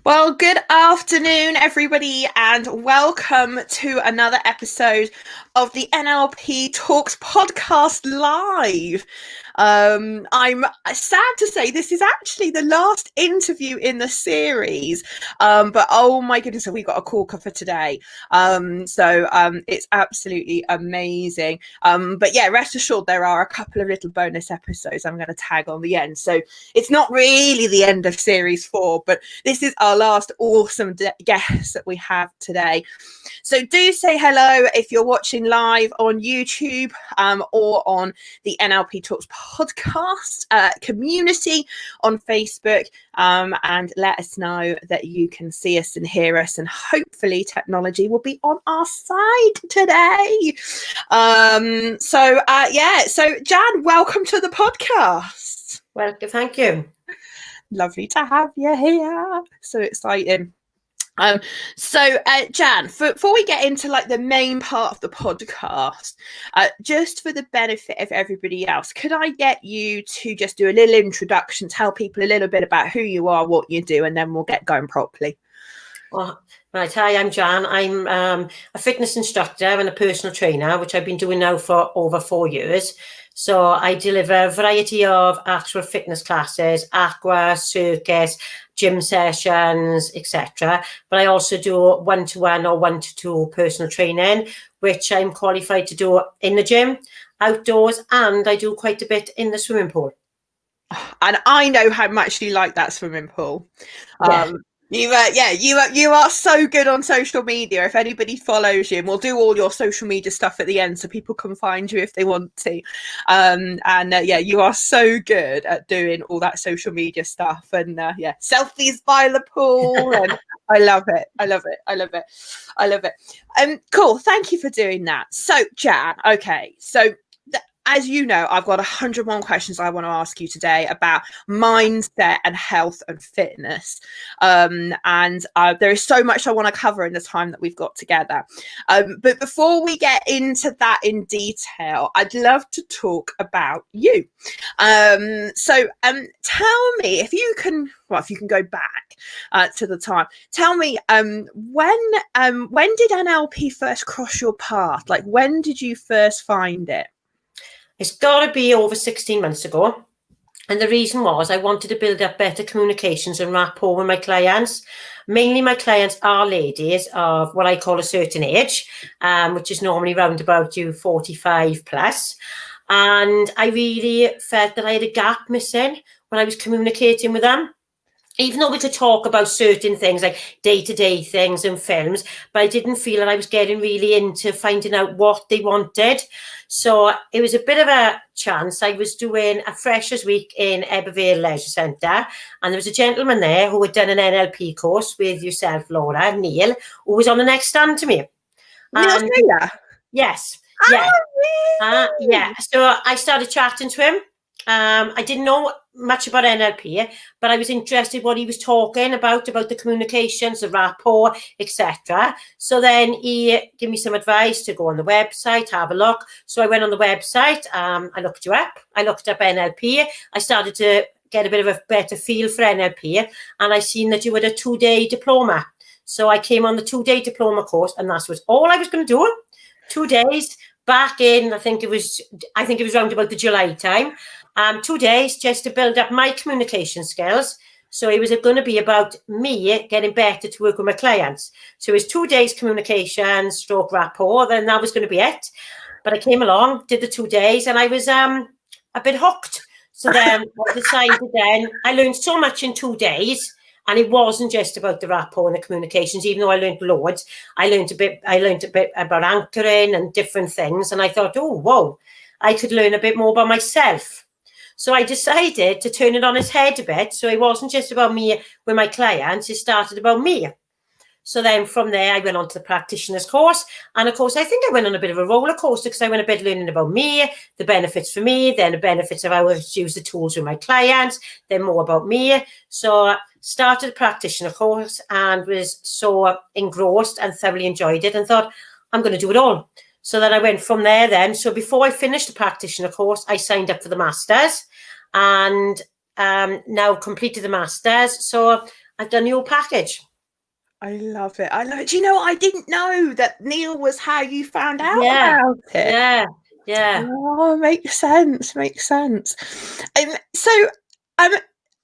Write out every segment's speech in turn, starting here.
Well, good afternoon, everybody, and welcome to another episode of the NLP Talks podcast live. I'm sad to say this is actually the last interview in the series, but oh my goodness, have we got a corker for today? It's absolutely amazing. But yeah, rest assured there are a couple of little bonus episodes I'm going to tag on the end. So it's not really the end of series 4, but this is our last awesome guest that we have today. So do say hello if you're watching live on YouTube or on the NLP Talks podcast community on Facebook, and let us know that you can see us and hear us, and hopefully technology will be on our side today. So Jan, welcome to the podcast. Well, thank you. Lovely to have you here. So exciting. Jan, before we get into like the main part of the podcast, just for the benefit of everybody else, could I get you to just do a little introduction, tell people a little bit about who you are, what you do, and then we'll get going properly. Well, right. Hi, I'm Jan. I'm a fitness instructor and a personal trainer, which I've been doing now for over 4 years. So I deliver a variety of actual fitness classes, aqua, circus, gym sessions, etc. But I also do one-to-one or one-to-two personal training, which I'm qualified to do in the gym, outdoors, and I do quite a bit in the swimming pool. And I know how much you like that swimming pool. Yeah. You are so good on social media. If anybody follows you, and we'll do all your social media stuff at the end so people can find you if they want to. You are so good at doing all that social media stuff, and selfies by the pool, and I love it. Cool. Thank you for doing that. So, Jan, okay, so as you know, I've got 101 questions I want to ask you today about mindset and health and fitness. There is so much I want to cover in the time that we've got together. But before we get into that in detail, I'd love to talk about you. Tell me, if you can go back to the time, tell me when did NLP first cross your path? Like, when did you first find it? It's got to be over 16 months ago. And the reason was I wanted to build up better communications and rapport with my clients. Mainly my clients are ladies of what I call a certain age, which is normally round about you 45 plus. And I really felt that I had a gap missing when I was communicating with them. Even though we could talk about certain things like day-to-day things and films, but I didn't feel that I was getting really into finding out what they wanted. So it was a bit of a chance. I was doing a Freshers Week in Ep9 Leisure Centre, and there was a gentleman there who had done an NLP course with yourself, Laura, Neil, who was on the next stand to me. Neil Taylor? Yes. Yeah. Yeah. So I started chatting to him. I didn't know much about NLP, but I was interested what he was talking about the communications, the rapport, etc. So then he gave me some advice to go on the website, have a look. So I went on the website. I looked you up. I looked up NLP. I started to get a bit of a better feel for NLP, and I seen that you had a 2-day diploma. So I came on the 2-day diploma course, and that was all I was going to do. 2 days back in, I think it was around about the July time. 2 days just to build up my communication skills. So it was going to be about me getting better to work with my clients. So it was 2 days communication, stroke rapport, then that was going to be it. But I came along, did the 2 days, and I was a bit hooked. So then I decided I learned so much in 2 days. And it wasn't just about the rapport and the communications, even though I learned loads. I learned a bit about anchoring and different things. And I thought, oh, whoa, I could learn a bit more about myself. So I decided to turn it on its head a bit. So it wasn't just about me with my clients. It started about me. So then from there, I went on to the practitioner's course. And of course, I think I went on a bit of a roller coaster because I went a bit learning about me, the benefits for me, then the benefits of how I use the tools with my clients, then more about me. So started the practitioner course and was so engrossed and thoroughly enjoyed it and thought, I'm going to do it all. So then I went from there then. So before I finished the practitioner course, I signed up for the masters and now completed the masters. So I've done your package. I love it. I love it. Do you know, I didn't know that Neil was how you found out Yeah, about it. yeah. Oh, makes sense. Makes sense. So, um,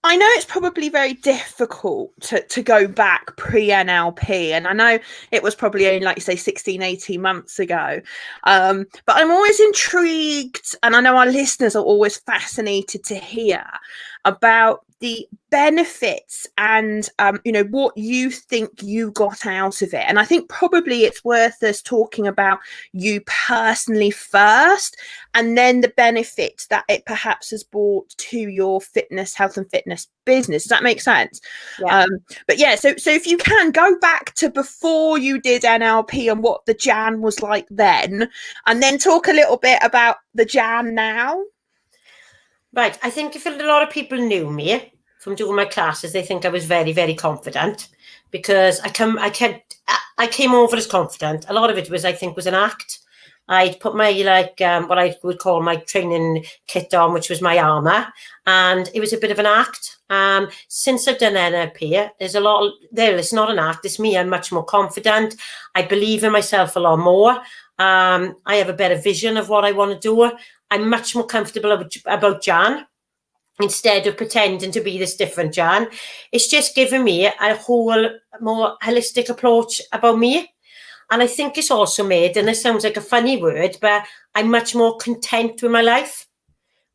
I know it's probably very difficult to go back pre-NLP, and I know it was probably only, like you say, 16, 18 months ago. But I'm always intrigued, and I know our listeners are always fascinated to hear about the benefits and what you think you got out of it. And I think probably it's worth us talking about you personally first, and then the benefits that it perhaps has brought to your health and fitness business. Does that make sense? Yeah. But yeah, so if you can go back to before you did NLP and what the Jan was like then, and then talk a little bit about the Jan now. Right. I think if a lot of people knew me from doing my classes, they think I was very, very confident, because I came over as confident. A lot of it was, I think, was an act. I'd put my what I would call my training kit on, which was my armor, and it was a bit of an act. Since I've done NLP, there's a lot there. It's not an act. It's me. I'm much more confident. I believe in myself a lot more. I have a better vision of what I want to do. I'm much more comfortable about Jan, instead of pretending to be this different Jan. It's just given me a whole more holistic approach about me. And I think it's also made, and this sounds like a funny word, but I'm much more content with my life.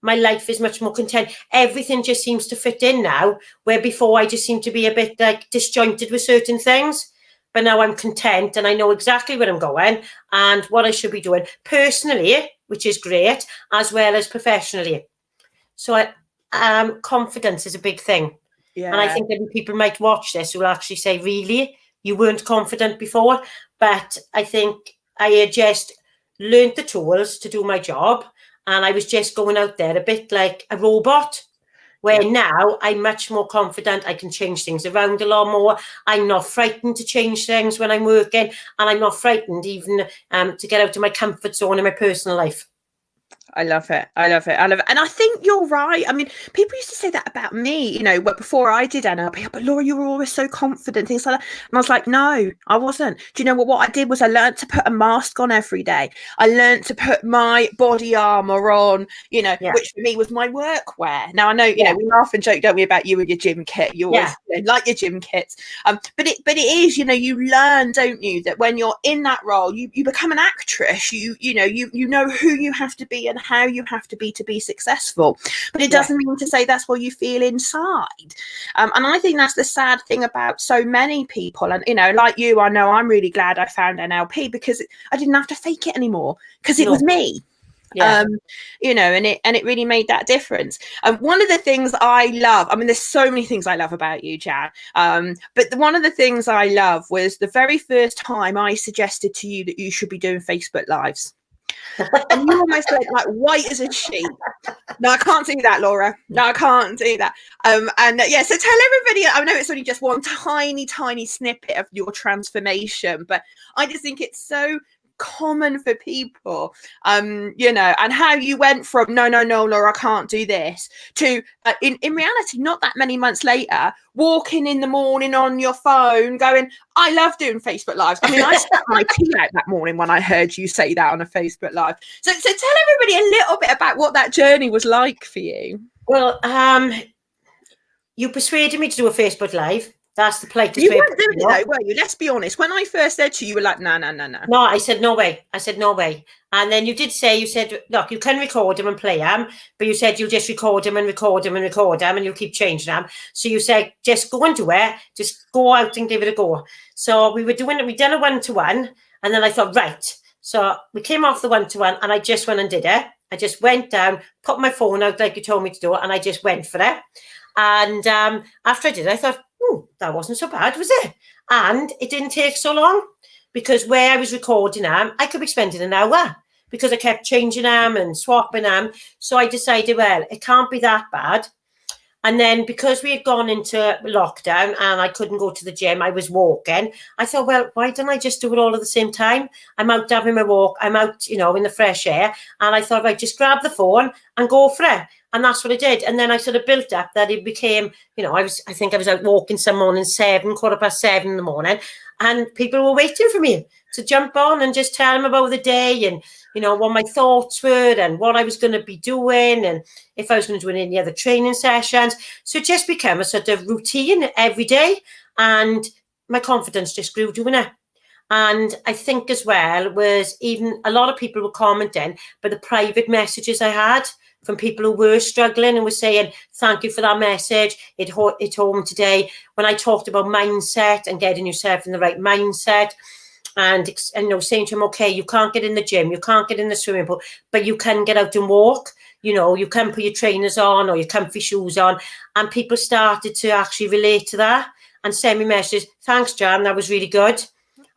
My life is much more content. Everything just seems to fit in now, where before I just seemed to be a bit like disjointed with certain things. But now I'm content, and I know exactly where I'm going and what I should be doing personally, which is great, as well as professionally. So confidence is a big thing. Yeah. And I think that people might watch this who will actually say, really, you weren't confident before? But I think I had just learned the tools to do my job, and I was just going out there a bit like a robot, where now I'm much more confident. I can change things around a lot more. I'm not frightened to change things when I'm working, and I'm not frightened even to get out of my comfort zone in my personal life. I love it. I love it. I love it. And I think you're right. I mean, people used to say that about me, before I did NLP, but Laura, you were always so confident, things like that. And I was like, no, I wasn't. Do you know what I did was I learned to put a mask on every day. I learned to put my body armor on, which for me was my workwear. Now I know, we laugh and joke, don't we, about you and your gym kit. You always like your gym kits. But it is, you learn, don't you, that when you're in that role, you become an actress. You know who you have to be and how you have to be successful, but it doesn't mean to say that's what you feel inside. And I think that's the sad thing about so many people. And like you, I know I'm really glad I found NLP, because I didn't have to fake it anymore, because it was me. And it really made that difference. One of the things I love, I mean, there's so many things I love about you, Jan, but one of the things I love was the very first time I suggested to you that you should be doing Facebook Lives. And you almost went like white as a sheet. No, I can't do that, Laura. No, I can't do that. So tell everybody, I know it's only just one tiny snippet of your transformation, but I just think it's so common for people, and how you went from no, Laura, I can't do this, to in reality, not that many months later, walking in the morning on your phone going, I love doing Facebook Lives. I mean, I spat my tea out that morning when I heard you say that on a Facebook Live. So tell everybody a little bit about what that journey was like for you. Well, you persuaded me to do a Facebook Live. That's the politest way. You weren't doing it though, were you? Let's be honest. When I first said to you, you were like, no. No, I said, no way. And then you said, look, you can record them and play them, but you said you'll just record them and record them and record them, and you'll keep changing them. So you said, just go and do it. Just go out and give it a go. So we'd done a 1-to-1, and then I thought, right. So we came off the 1-to-1, and I just went and did it. I just went down, put my phone out like you told me to do it, and I just went for it. And after I did it, I thought, that wasn't so bad, was it? And it didn't take so long, because where I was recording them, I could be spending an hour, because I kept changing them and swapping them. So I decided, well, it can't be that bad. And then because we had gone into lockdown and I couldn't go to the gym, I was walking. I thought, well, why don't I just do it all at the same time? I'm out having my walk. I'm out, in the fresh air. And I thought, right, just grab the phone and go for it. And that's what I did. And then I sort of built up that it became, I think I was out walking some morning, 7:15 in the morning, and people were waiting for me to jump on and just tell them about the day and, what my thoughts were and what I was going to be doing and if I was going to do any other training sessions. So it just became a sort of routine every day, and my confidence just grew doing it. And I think as well was even a lot of people were commenting, but the private messages I had from people who were struggling and were saying, thank you for that message. It home today. When I talked about mindset and getting yourself in the right mindset and saying to them, okay, you can't get in the gym, you can't get in the swimming pool, but you can get out and walk. You can put your trainers on or your comfy shoes on. And people started to actually relate to that and send me messages. Thanks, Jan, that was really good.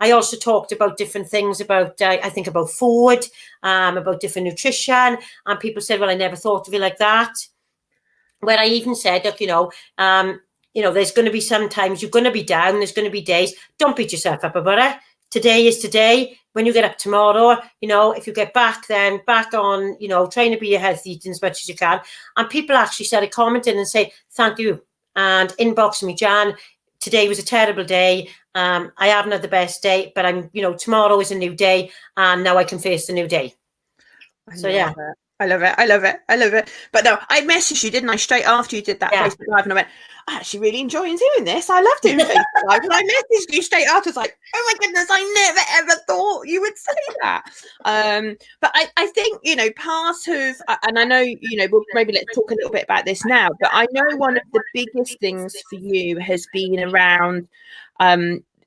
I also talked about different things about, I think about food, about different nutrition. And people said, well, I never thought of it like that. Where I even said, look, there's going to be sometimes you're going to be down. There's going to be days. Don't beat yourself up about it. Today is today. When you get up tomorrow, if you get back on, trying to be a healthy eating as much as you can. And people actually started commenting and say, thank you. And inboxing me, Jan, today was a terrible day. I haven't had the best day, but tomorrow is a new day, and now I can face the new day. I love it. But no, I messaged you, didn't I, straight after you did that Facebook Live, and I went, I actually really enjoying doing this. I love doing Facebook Live. And I messaged you straight after. I was like, oh my goodness, I never ever thought you would say that. But I think, part of, and I know, maybe let's talk a little bit about this now, but I know one of the biggest things for you has been around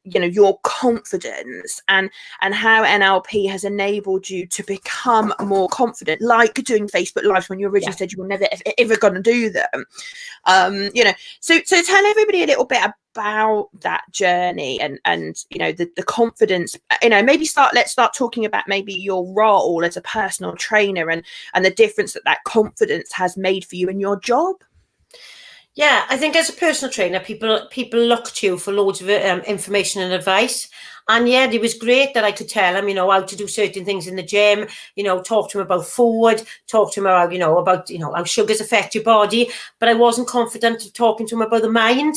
your confidence and how NLP has enabled you to become more confident, like doing Facebook Lives when you originally said you were never ever going to do them. So tell everybody a little bit about that journey and the confidence. Let's start talking about maybe your role as a personal trainer and the difference that confidence has made for you in your job. Yeah, I think as a personal trainer, people look to you for loads of information and advice. And yeah, it was great that I could tell them, how to do certain things in the gym, talk to them about food, talk to them about how sugars affect your body. But I wasn't confident of talking to them about the mind.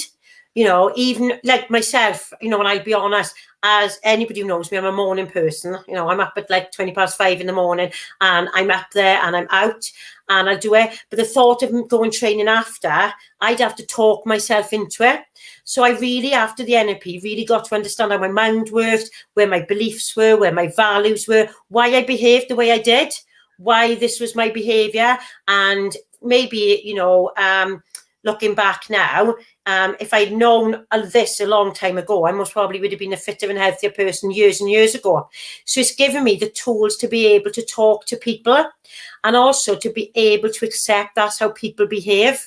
Even like myself, and I'll be honest, as anybody who knows me, I'm a morning person. I'm up at like 5:20 in the morning, and I'm up there and I'm out and I'll do it. But the thought of going training after, I'd have to talk myself into it. So I really, after the NLP, really got to understand how my mind worked, where my beliefs were, where my values were, why I behaved the way I did, why this was my behaviour. And maybe, looking back now, if I'd known this a long time ago, I most probably would have been a fitter and healthier person years and years ago. So it's given me the tools to be able to talk to people and also to be able to accept that's how people behave.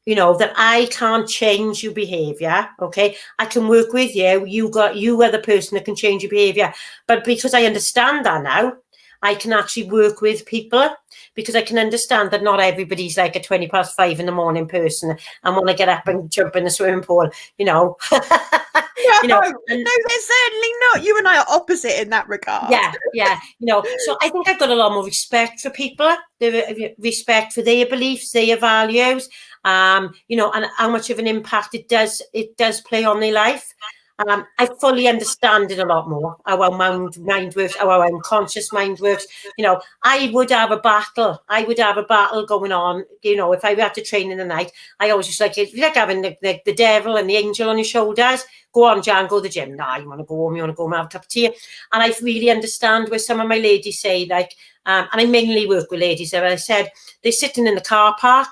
That I can't change your behaviour, okay? I can work with you. You are the person that can change your behaviour. But because I understand that now, I can actually work with people because I can understand that not everybody's like a 5:20 in the morning person and want to get up and jump in the swimming pool, No, they're certainly not. You and I are opposite in that regard. Yeah. So I think I've got a lot more respect for people, respect for their beliefs, their values, and how much of an impact it does play on their life. I fully understand it a lot more, how our mind works, how our unconscious mind works. I would have a battle. Going on. If I had to train in the night, I always just like having the devil and the angel on your shoulders. Go on, Jan, go to the gym. Nah, you want to go home, and have a cup of tea. And I really understand where some of my ladies say, and I mainly work with ladies, I said, they're sitting in the car park,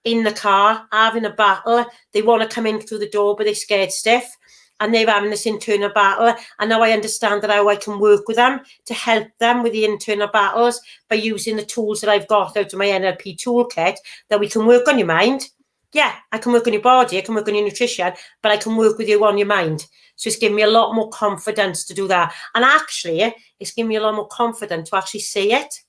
in the car, having a battle. They want to come in through the door, but they're scared stiff. And they're having this internal battle. And now I understand that how I can work with them to help them with the internal battles by using the tools that I've got out of my NLP toolkit, that we can work on your mind. Yeah, I can work on your body, I can work on your nutrition, but I can work with you on your mind. So it's given me a lot more confidence to do that. And actually, it's given me a lot more confidence to actually say it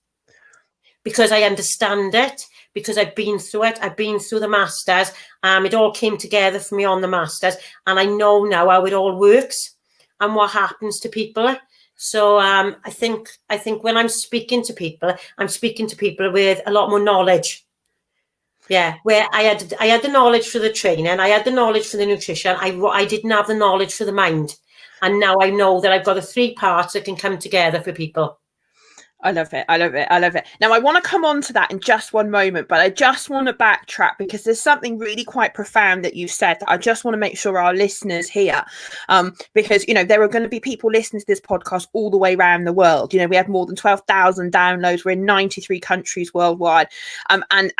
because I understand it. Because I've been through it. I've been through the masters. It all came together for me on the masters. And I know now how it all works and what happens to people. So I think when I'm speaking to people with a lot more knowledge. Yeah, where I had the knowledge for the training, I had the knowledge for the nutrition. I didn't have the knowledge for the mind, and now I know that I've got the 3 parts that can come together for people. I love it. I love it. I love it. Now, I want to come on to that in just one moment, but I just want to backtrack because there's something really quite profound that you said that I just want to make sure our listeners hear. Because, you know, there are going to be people listening to this podcast all the way around the world. You know, we have more than 12,000 downloads. We're in 93 countries worldwide. And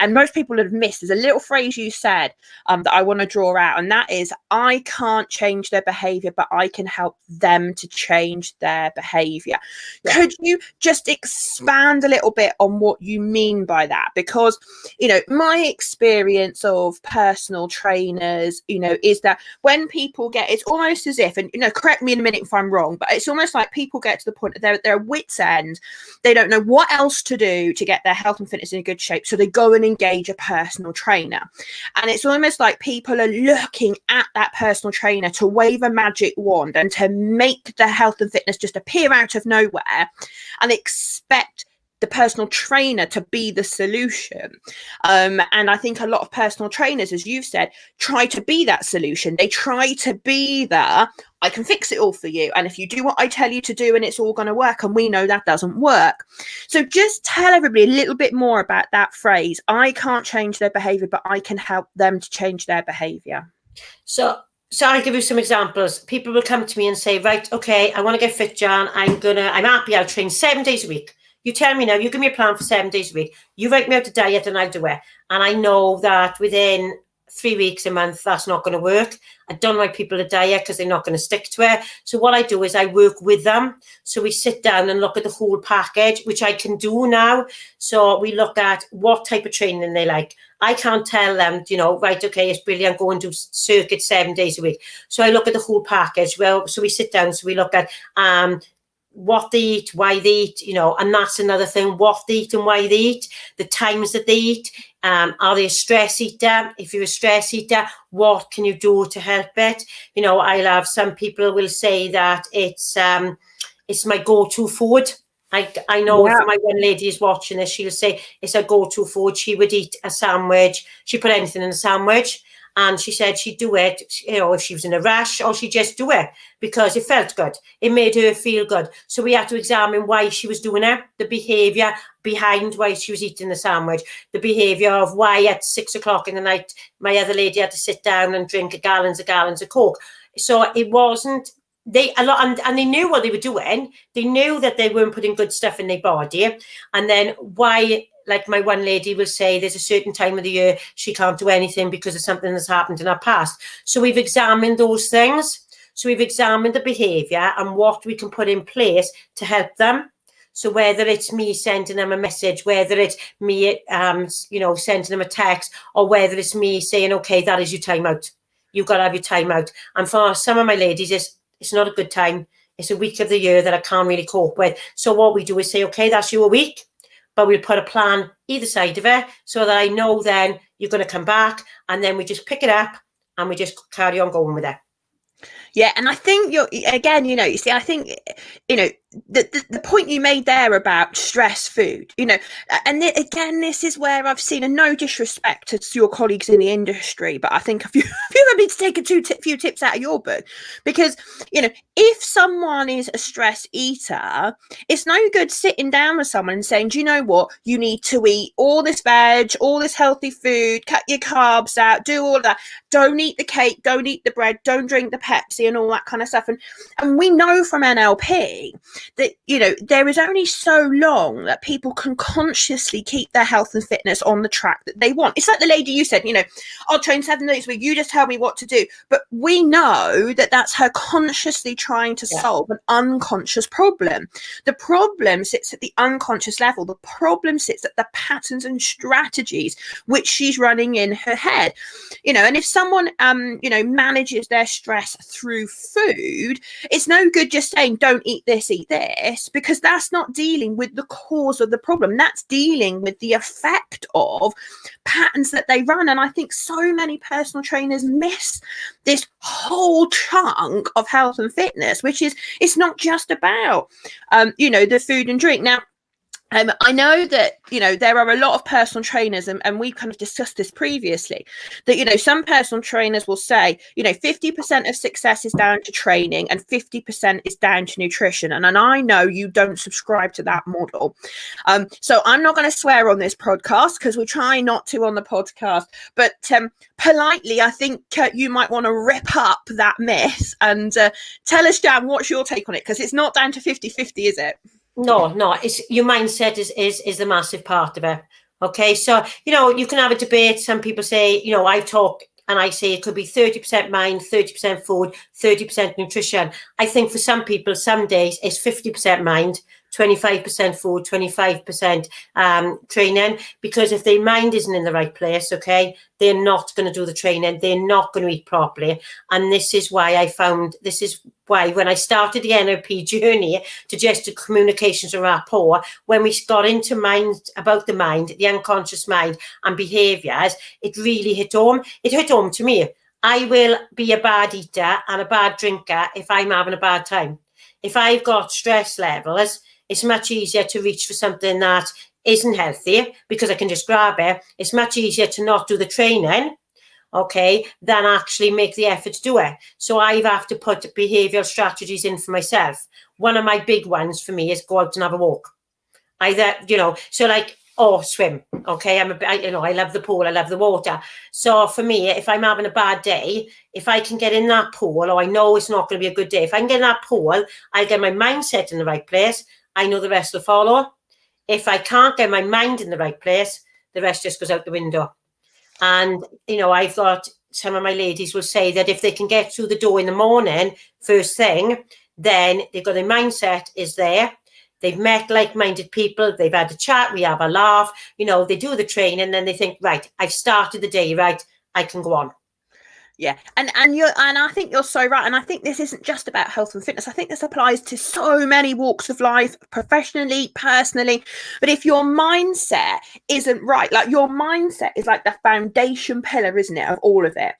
most people have missed. There's a little phrase you said that I want to draw out, and that is, I can't change their behavior, but I can help them to change their behavior. Yeah. Could you just expand a little bit on what you mean by that? Because, you know, my experience of personal trainers, you know, is that when people get, it's almost as if, and, you know, correct me in a minute if I'm wrong, but it's almost like people get to the point that they're wits end. They don't know what else to do to get their health and fitness in a good shape. So they go and engage a personal trainer. And it's almost like people are looking at that personal trainer to wave a magic wand and to make the health and fitness just appear out of nowhere and expect the personal trainer to be the solution. And I think a lot of personal trainers, as you've said, try to be that solution. They try to be the, I can fix it all for you. And if you do what I tell you to do, and it's all going to work. And we know that doesn't work. So just tell everybody a little bit more about that phrase. I can't change their behavior, but I can help them to change their behavior. So I'll give you some examples. People will come to me and say, right, okay, I want to get fit, Jan. I'm happy. I'll train 7 days a week. You tell me now, you give me a plan for 7 days a week. You write me out a diet and I'll do it. And I know that within 3 weeks, a month, that's not going to work. I don't like people to diet because they're not going to stick to it. So what I do is I work with them. So we sit down and look at the whole package, which I can do now. So we look at what type of training they like. I can't tell them, you know, right, okay, it's brilliant, go and do circuit 7 days a week. So I look at the whole package. Well, so we sit down, so we look at what they eat, why they eat, you know, and that's another thing, what they eat and why they eat, the times that they eat. Are they a stress eater? If you're a stress eater, what can you do to help it? You know, I'll have some people will say that it's my go-to food. I know if my one lady is watching this, she'll say it's her go-to food. She would eat a sandwich. She put anything in a sandwich. And she said she'd do it, you know, if she was in a rush, or she'd just do it because it felt good. It made her feel good. So we had to examine why she was doing it, the behaviour behind why she was eating the sandwich, the behaviour of why at 6 o'clock in the night, my other lady had to sit down and drink gallons of Coke. So it wasn't, and they knew what they were doing. They knew that they weren't putting good stuff in their body. And then why, like my one lady will say, there's a certain time of the year she can't do anything because of something that's happened in her past. So we've examined those things. So we've examined the behaviour and what we can put in place to help them. So whether it's me sending them a message, whether it's me, you know, sending them a text, or whether it's me saying, okay, that is your time out. You've got to have your time out. And for some of my ladies, it's not a good time. It's a week of the year that I can't really cope with. So what we do is say, okay, that's your week. But we'll put a plan either side of it so that I know then you're going to come back, and then we just pick it up and we just carry on going with it. Yeah, and I think I think, you know, the point you made there about stress food, you know, and again, this is where I've seen, and no disrespect to your colleagues in the industry, but I think if you ever need to take a few tips out of your book, because, you know, if someone is a stress eater, it's no good sitting down with someone and saying, do you know what, you need to eat all this veg, all this healthy food, cut your carbs out, do all of that, don't eat the cake, don't eat the bread, don't drink the Pepsi and all that kind of stuff. And we know from NLP that, you know, there is only so long that people can consciously keep their health and fitness on the track that they want. It's like the lady you said, you know, I'll train 7 days a week, you just tell me what to do. But we know that that's her consciously trying to solve an unconscious problem. The problem sits at the unconscious level. The problem sits at the patterns and strategies which she's running in her head. You know, and if someone, you know, manages their stress through food, it's no good just saying, don't eat this, because that's not dealing with the cause of the problem. That's dealing with the effect of patterns that they run. And I think so many personal trainers miss this whole chunk of health and fitness, which is, it's not just about, you know, the food and drink. Now, I know that, there are a lot of personal trainers, and we kind of discussed this previously, that, some personal trainers will say, 50% of success is down to training and 50% is down to nutrition. And I know you don't subscribe to that model. So I'm not going to swear on this podcast because we try not to on the podcast. But politely, I think you might want to rip up that myth and tell us, Jan, what's your take on it? Because it's not down to 50-50, is it? No, it's your mindset is the massive part of it. Okay, so you can have a debate. Some people say, I've talked and I say it could be 30% mind, 30% food, 30% nutrition. I think for some people, some days it's 50% mind, 25% food, 25% training, because if their mind isn't in the right place, okay, they're not going to do the training, they're not going to eat properly. And this is why when I started the NLP journey to just communications and rapport, when we got into about the mind, the unconscious mind and behaviours, it really hit home. It hit home to me. I will be a bad eater and a bad drinker if I'm having a bad time. If I've got stress levels, it's much easier to reach for something that isn't healthy because I can just grab it. It's much easier to not do the training, okay, than actually make the effort to do it. So I have to put behavioural strategies in for myself. One of my big ones for me is go out and have a walk. Swim. Okay, I love the pool, I love the water. So for me, if I'm having a bad day, if I can get in that pool, or I know it's not going to be a good day, if I can get in that pool, I'll get my mindset in the right place. I know the rest will follow. If I can't get my mind in the right place, the rest just goes out the window. And, I've got some of my ladies will say that if they can get through the door in the morning, first thing, then they've got their mindset is there. They've met like-minded people. They've had a chat. We have a laugh. They do the training and then they think, right, I've started the day, right, I can go on. Yeah, and I think you're so right. And I think this isn't just about health and fitness. I think this applies to so many walks of life, professionally, personally. But if your mindset isn't right, like your mindset is like the foundation pillar, isn't it, of all of it,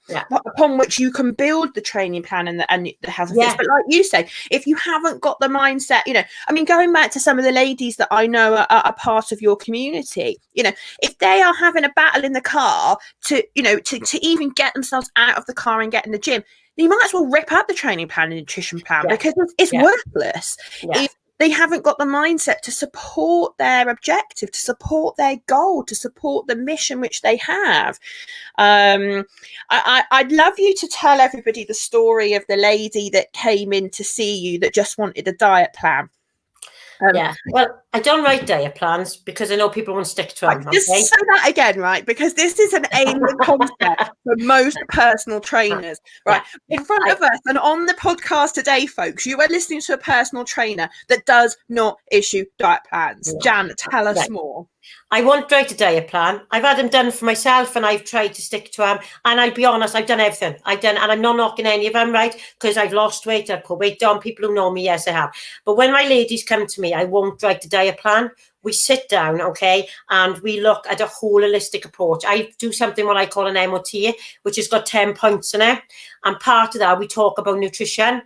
upon which you can build the training plan and the health and fitness. But like you say, if you haven't got the mindset, going back to some of the ladies that I know are part of your community, if they are having a battle in the car to even get themselves out of the car and get in the gym, you might as well rip out the training plan and nutrition plan because it's worthless if they haven't got the mindset to support their objective, to support their goal, to support the mission which they have. I'd love you to tell everybody the story of the lady that came in to see you that just wanted a diet plan. Well, I don't write diet plans because I know people won't stick to them. Just say that again, right? Because this is an alien concept for most personal trainers, right? In front of us and on the podcast today, folks, you are listening to a personal trainer that does not issue diet plans. Jan, tell us more. I won't write a diet plan. I've had them done for myself and I've tried to stick to them. And I'll be honest, I've done everything. And I'm not knocking any of them, right? Because I've lost weight, I've put weight down. People who know me, yes, I have. But when my ladies come to me, I won't write a diet plan. We sit down, okay, and we look at a whole holistic approach. I do something what I call an MOT, which has got 10 points in it. And part of that, we talk about nutrition.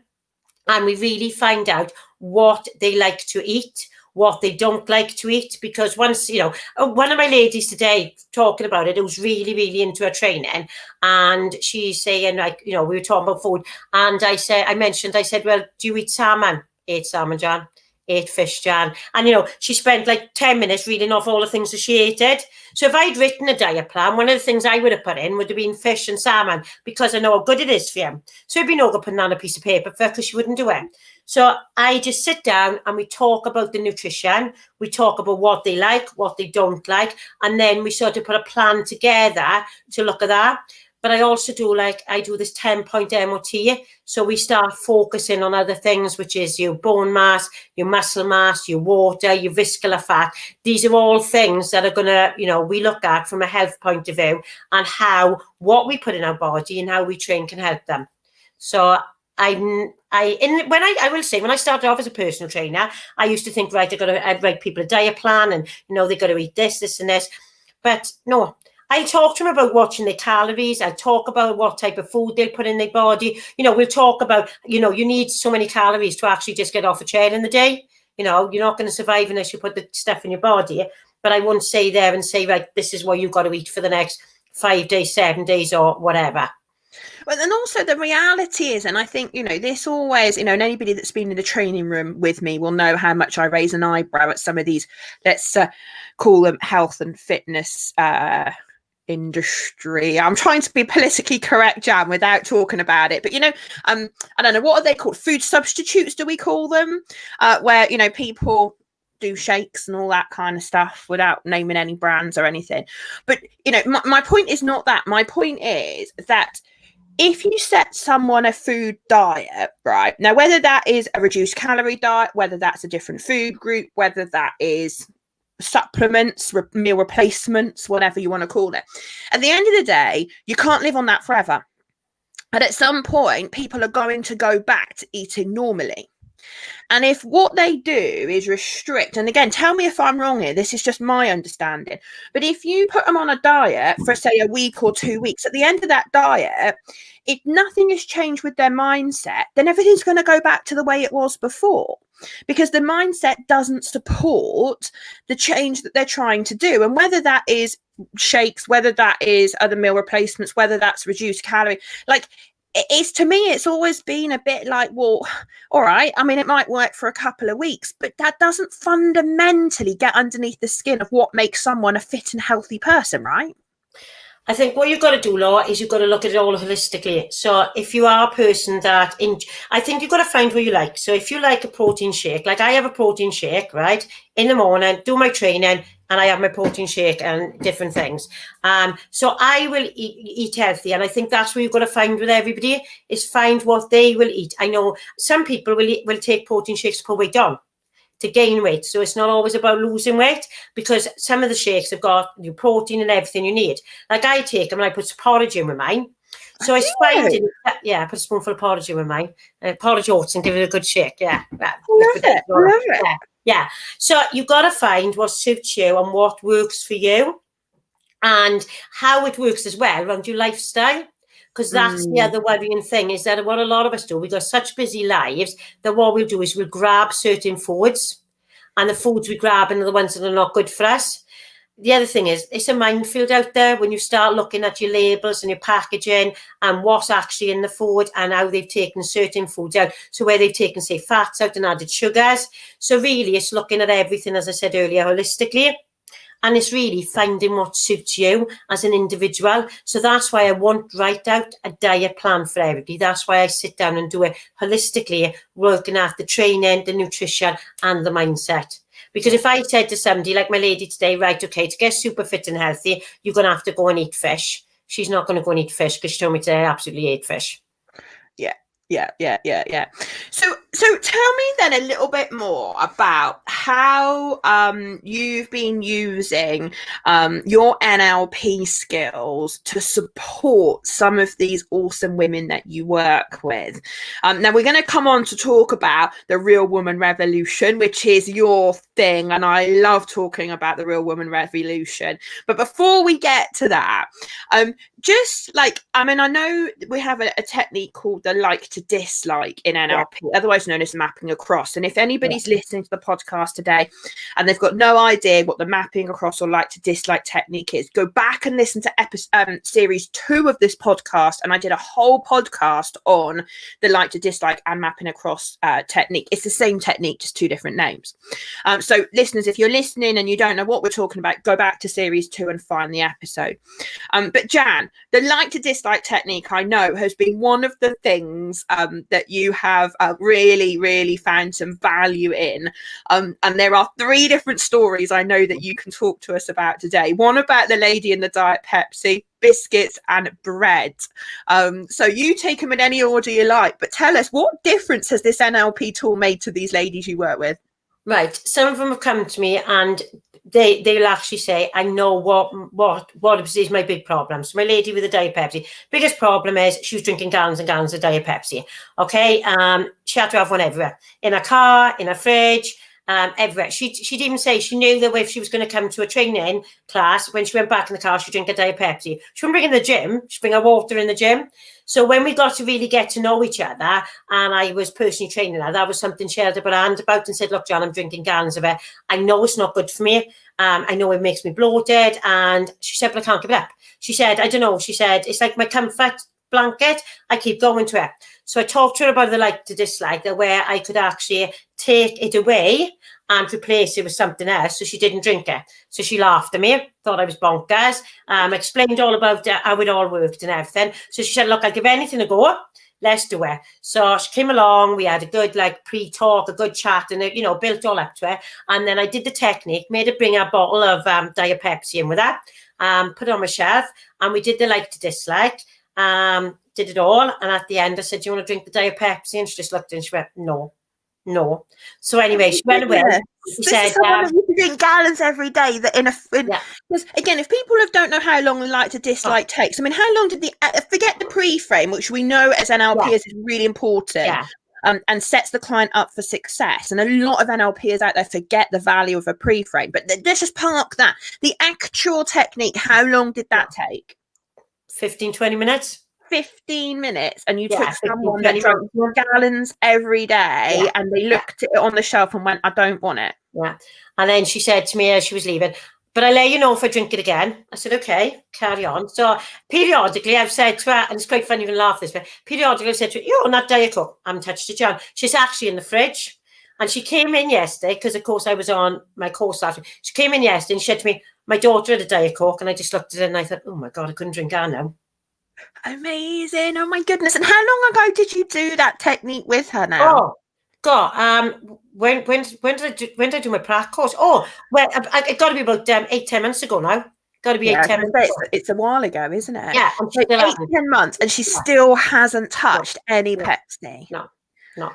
And we really find out what they like to eat, what they don't like to eat, because once, one of my ladies today talking about it, was really, really into her training, and she's saying, we were talking about food, and I said, well, do you eat salmon? Ate salmon, Jan. Ate fish, Jan. And, she spent like 10 minutes reading off all the things that she hated. So if I'd written a diet plan, one of the things I would have put in would have been fish and salmon, because I know how good it is for you. So it'd be no good putting on a piece of paper for her because she wouldn't do it. So I just sit down and we talk about the nutrition. We talk about what they like, what they don't like. And then we sort of put a plan together to look at that. But I also do I do this 10-point MOT. So we start focusing on other things, which is your bone mass, your muscle mass, your water, your visceral fat. These are all things that are going to, we look at from a health point of view, and what we put in our body and how we train can help them. So when I started off as a personal trainer, I used to think, right, I've got to write people a diet plan and, they've got to eat this and this. But no, I talk to them about watching their calories. I talk about what type of food they'll put in their body. We'll talk about, you need so many calories to actually just get off a chair in the day. You know, you're not going to survive unless you put the stuff in your body. But I won't say there and say, right, this is what you've got to eat for the next 5 days, 7 days, or whatever. Well, and also the reality is, and I think, you know, this always, you know, and anybody that's been in the training room with me will know how much I raise an eyebrow at some of these, let's call them health and fitness industry. I'm trying to be politically correct, Jan, without talking about it. But, you know, I don't know, what are they called? Food substitutes, do we call them? Where, you know, people do shakes and all that kind of stuff without naming any brands or anything. But, you know, my point is not that. My point is that if you set someone a food diet, right, now, whether that is a reduced calorie diet, whether that's a different food group, whether that is supplements, meal replacements, whatever you want to call it, at the end of the day, you can't live on that forever. And at some point, people are going to go back to eating normally. And if what they do is restrict, and again, tell me if I'm wrong here, this is just my understanding, but if you put them on a diet for, say, a week or 2 weeks, at the end of that diet, if nothing has changed with their mindset, then everything's going to go back to the way it was before, because the mindset doesn't support the change that they're trying to do. And whether that is shakes, whether that is other meal replacements, whether that's reduced calorie, like, it's, to me, it's always been a bit like, well, all right, I mean, it might work for a couple of weeks, but that doesn't fundamentally get underneath the skin of what makes someone a fit and healthy person, right? I think what you've got to do, Laura, is you've got to look at it all holistically. So if you are a person that, I think you've got to find what you like. So if you like a protein shake, like I have a protein shake, right, in the morning, do my training, and I have my protein shake and different things. So I will eat healthy. And I think that's what you've got to find with everybody, is find what they will eat. I know some people will take protein shakes to put weight on, to gain weight. So it's not always about losing weight, because some of the shakes have got your protein and everything you need. Like I take them and I put some porridge in with mine. So I find I put a spoonful of porridge in with mine. Porridge oats, and give it a good shake. Yeah. Love it. Yeah. So you've got to find what suits you and what works for you, and how it works as well around your lifestyle. Because that's the other worrying thing, is that what a lot of us do, we've got such busy lives that what we'll do is we'll grab certain foods, and the foods we grab are the ones that are not good for us. The other thing is, it's a minefield out there when you start looking at your labels and your packaging and what's actually in the food, and how they've taken certain foods out. So where they've taken, say, fats out and added sugars. So really, it's looking at everything, as I said earlier, holistically. And it's really finding what suits you as an individual. So that's why I won't write out a diet plan for everybody. That's why I sit down and do it holistically, working at the training, the nutrition, and the mindset. Because if I said to somebody like my lady today, right, okay, to get super fit and healthy, you're going to have to go and eat fish. She's not going to go and eat fish, because she told me today I absolutely hate fish. Yeah. So tell me then a little bit more about how you've been using your NLP skills to support some of these awesome women that you work with. Now we're going to come on to talk about the Real Woman Revolution, which is your thing, and I love talking about the Real Woman Revolution. But before we get to that, just like, I mean, I know we have a technique called the like to dislike in NLP, otherwise known as mapping across. And if anybody's listening to the podcast today and they've got no idea what the mapping across or like to dislike technique is, go back and listen to series 2 of this podcast. And I did a whole podcast on the like to dislike and mapping across technique. It's the same technique, just 2 different names. So listeners, if you're listening and you don't know what we're talking about, go back to series 2 and find the episode. But Jan, the like to dislike technique, I know, has been one of the things that you have really found some value in. And there are 3 different stories I know that you can talk to us about today. One about the lady in the Diet Pepsi, biscuits and bread. So you take them in any order you like, but tell us, what difference has this NLP tool made to these ladies you work with? Right. Some of them have come to me and they'll actually say, I know what is my big problem. So my lady with the Diet Pepsi, biggest problem is she was drinking gallons and gallons of Diet Pepsi. Okay. She had to have one everywhere, in her car, in her fridge, everywhere. She'd even say she knew that if she was going to come to a training class, when she went back in the car, she'd drink a Diet Pepsi. She wouldn't bring it in the gym. She'd bring her water in the gym. So when we got to really get to know each other, and I was personally training her, that was something she held up her hand about and said, look, Jan, I'm drinking gallons of it. I know it's not good for me. I know it makes me bloated. And she said, but I can't give it up. She said, I don't know. She said, it's like my comfort blanket. I keep going to it. So I talked to her about the like to dislike, where I could actually take it away and replace it with something else, so she didn't drink it. So she laughed at me, thought I was bonkers, explained all about how it all worked and everything. So she said, look, I'll give anything a go. Let's do it. So she came along, we had a good like pre-talk, a good chat, and it, you know, built all up to it. And then I did the technique, made her bring a bottle of Diet Pepsi in with her, put it on my shelf, and we did the like to dislike. Did it all, and at the end I said, do you want to drink the Diet Pepsi? And she just looked and she went, no. So anyway, she went away. She said, someone that you can drink gallons every day. That because again, if people don't know how long the like to dislike takes, I mean, how long did the forget the pre-frame, which we know as NLPers is really important, and sets the client up for success. And a lot of NLPers out there forget the value of a pre-frame. But let's just park that. The actual technique, how long did that take? 15-20 minutes. 15 minutes, and you took someone that drank gallons every day and they looked at it on the shelf and went, I don't want it. And then she said to me as she was leaving, but I'll let you know if I drink it again. I said, okay, carry on. So periodically I've said to her, and it's quite funny, even laugh this, but periodically I've said to her, you're on that Diet Coke. I haven't touched it, Jan. She's actually in the fridge. And she came in yesterday, because of course I was on my course last week. She came in yesterday and she said to me, my daughter had a Diet Coke, and I just looked at it and I thought, oh my God, I couldn't drink her now. Amazing. Oh my goodness. And how long ago did you do that technique with her now? Oh God, when did I do my prac course? Oh, well, it got to be about 8-10 months ago now. Got to be 8-10 months ago. It's a while ago, isn't it? Yeah, so 8-10 months, and she still hasn't touched any Pepsi. No. Oh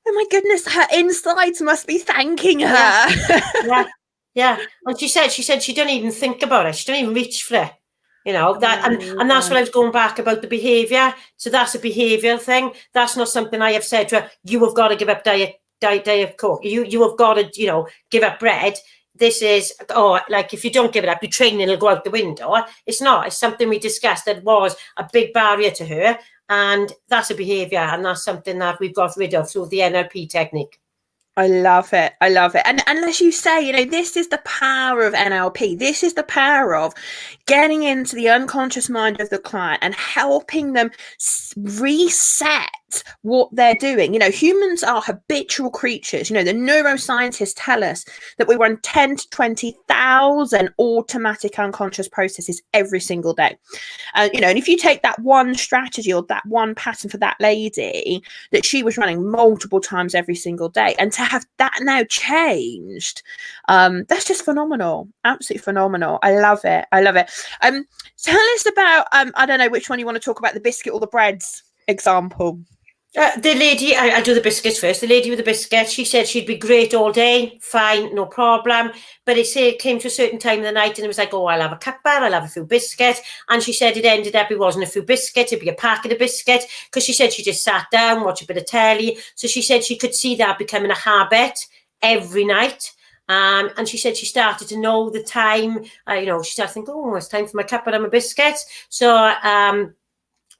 my goodness, her insides must be thanking her. Yeah. And she said she didn't even think about it. She didn't even reach for it. You know, that and that's what I was going back about the behaviour. So that's a behavioural thing. That's not something I have said to her, you have got to give up Diet Coke. You have got to, you know, give up bread. This is, like if you don't give it up, your training will go out the window. It's not. It's something we discussed that was a big barrier to her. And that's a behaviour, and that's something that we've got rid of through the NLP technique. I love it. And as you say, you know, this is the power of NLP. This is the power of getting into the unconscious mind of the client and helping them reset what they're doing. You know, humans are habitual creatures. You know, the neuroscientists tell us that we run 10 to 20,000 automatic unconscious processes every single day. You know, and if you take that one strategy or that one pattern for that lady that she was running multiple times every single day, and to have that now changed, that's just phenomenal. Absolutely phenomenal. I love it. Tell us about I don't know which one you want to talk about, the biscuit or the breads example. The lady, I'll do the biscuits first. The lady with the biscuits, she said she'd be great all day, fine, no problem. But it came to a certain time of the night and it was like, oh, I'll have a cuppa, I'll have a few biscuits. And she said it ended up, it wasn't a few biscuits, it'd be a packet of biscuits, because she said she just sat down, watched a bit of telly. So she said she could see that becoming a habit every night. And she said she started to know the time, you know, she started thinking, oh, it's time for my cuppa and my biscuits. So,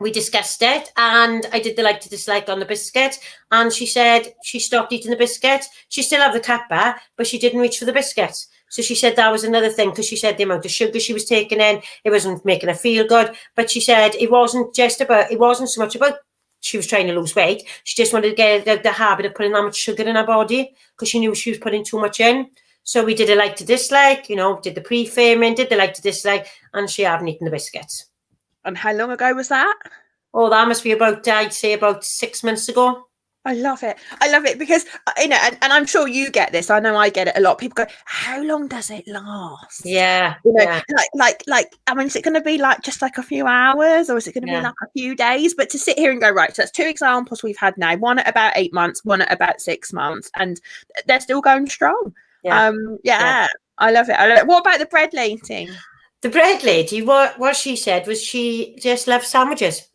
we discussed it, and I did the like to dislike on the biscuit, and she said she stopped eating the biscuit. She still had the cuppa, but she didn't reach for the biscuits. So she said that was another thing, because she said the amount of sugar she was taking in, it wasn't making her feel good. But she said it wasn't so much about she was trying to lose weight. She just wanted to get out the habit of putting that much sugar in her body, because she knew she was putting too much in. So we did a like to dislike, you know, did the pre-framing, did the like to dislike, and she hadn't eaten the biscuits. And how long ago was that? Oh, that must be about, I'd say about 6 months ago. I love it because, you know, and I'm sure you get this. I know I get it a lot. People go, how long does it last? Yeah. You know, like, I mean, is it going to be like just like a few hours, or is it going to be like a few days? But to sit here and go, right, so that's two examples we've had now, one at about 8 months, one at about 6 months, and they're still going strong. I love it. What about the bread lady? The bread lady, what she said was she just loved sandwiches.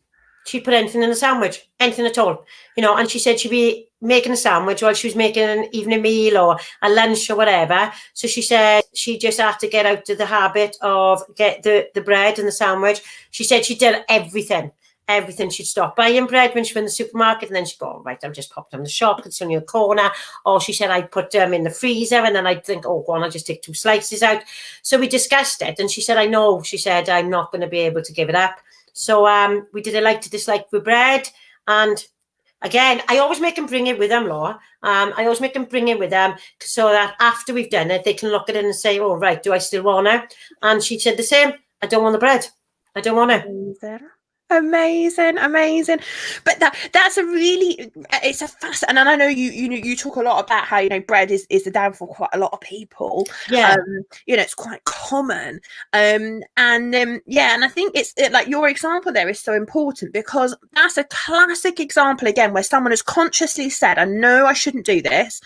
She'd put anything in a sandwich, anything at all, you know, and she said she'd be making a sandwich while she was making an evening meal or a lunch or whatever. So she said she just had to get out of the habit of get the bread and the sandwich. She said she did everything everything. She'd stop buying bread when she was in the supermarket, and then she'd go, right, I'll just pop them in the shop, it's only a corner. Or she said, I'd put them in the freezer, and then I'd think, oh, go on, I'll just take 2 slices out. So we discussed it, and she said, I know. She said, I'm not going to be able to give it up. So we did a like to dislike with bread. And again, I always make them bring it with them, Laura. I always make them bring it with them so that after we've done it, they can look at it and say, oh, right, do I still want it? And she said the same. I don't want the bread. I don't want it. Amazing. But that's a really, it's a fast, and I know you talk a lot about how bread is the downfall for quite a lot of people. Yeah. It's quite common. And I think it's like your example there is so important, because that's a classic example again where someone has consciously said, I know I shouldn't do this.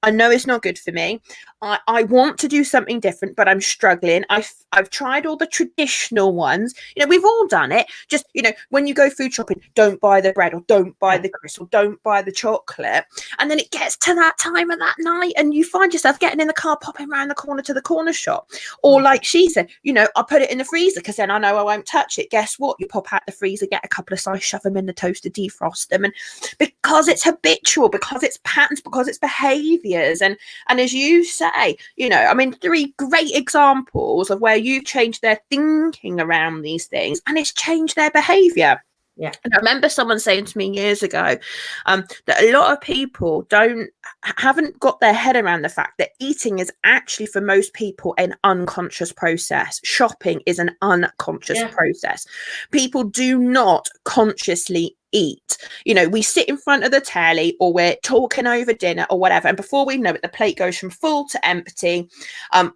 I know it's not good for me. I want to do something different, but I'm struggling. I've tried all the traditional ones. We've all done it. Just, when you go food shopping, don't buy the bread, or don't buy the crisp, or don't buy the chocolate. And then it gets to that time of that night and you find yourself getting in the car, popping around the corner to the corner shop. Or like she said, I'll put it in the freezer because then I know I won't touch it. Guess what? You pop out the freezer, get a couple of slices, shove them in the toaster, defrost them. And because it's habitual, because it's patterns, because it's behaviours. And as you say, 3 great examples of where you've changed their thinking around these things and it's changed their behaviour. Yeah. And I remember someone saying to me years ago that a lot of people haven't got their head around the fact that eating is actually, for most people, an unconscious process. Shopping is an unconscious process. People do not consciously eat. We sit in front of the telly, or we're talking over dinner or whatever, and before we know it, the plate goes from full to empty.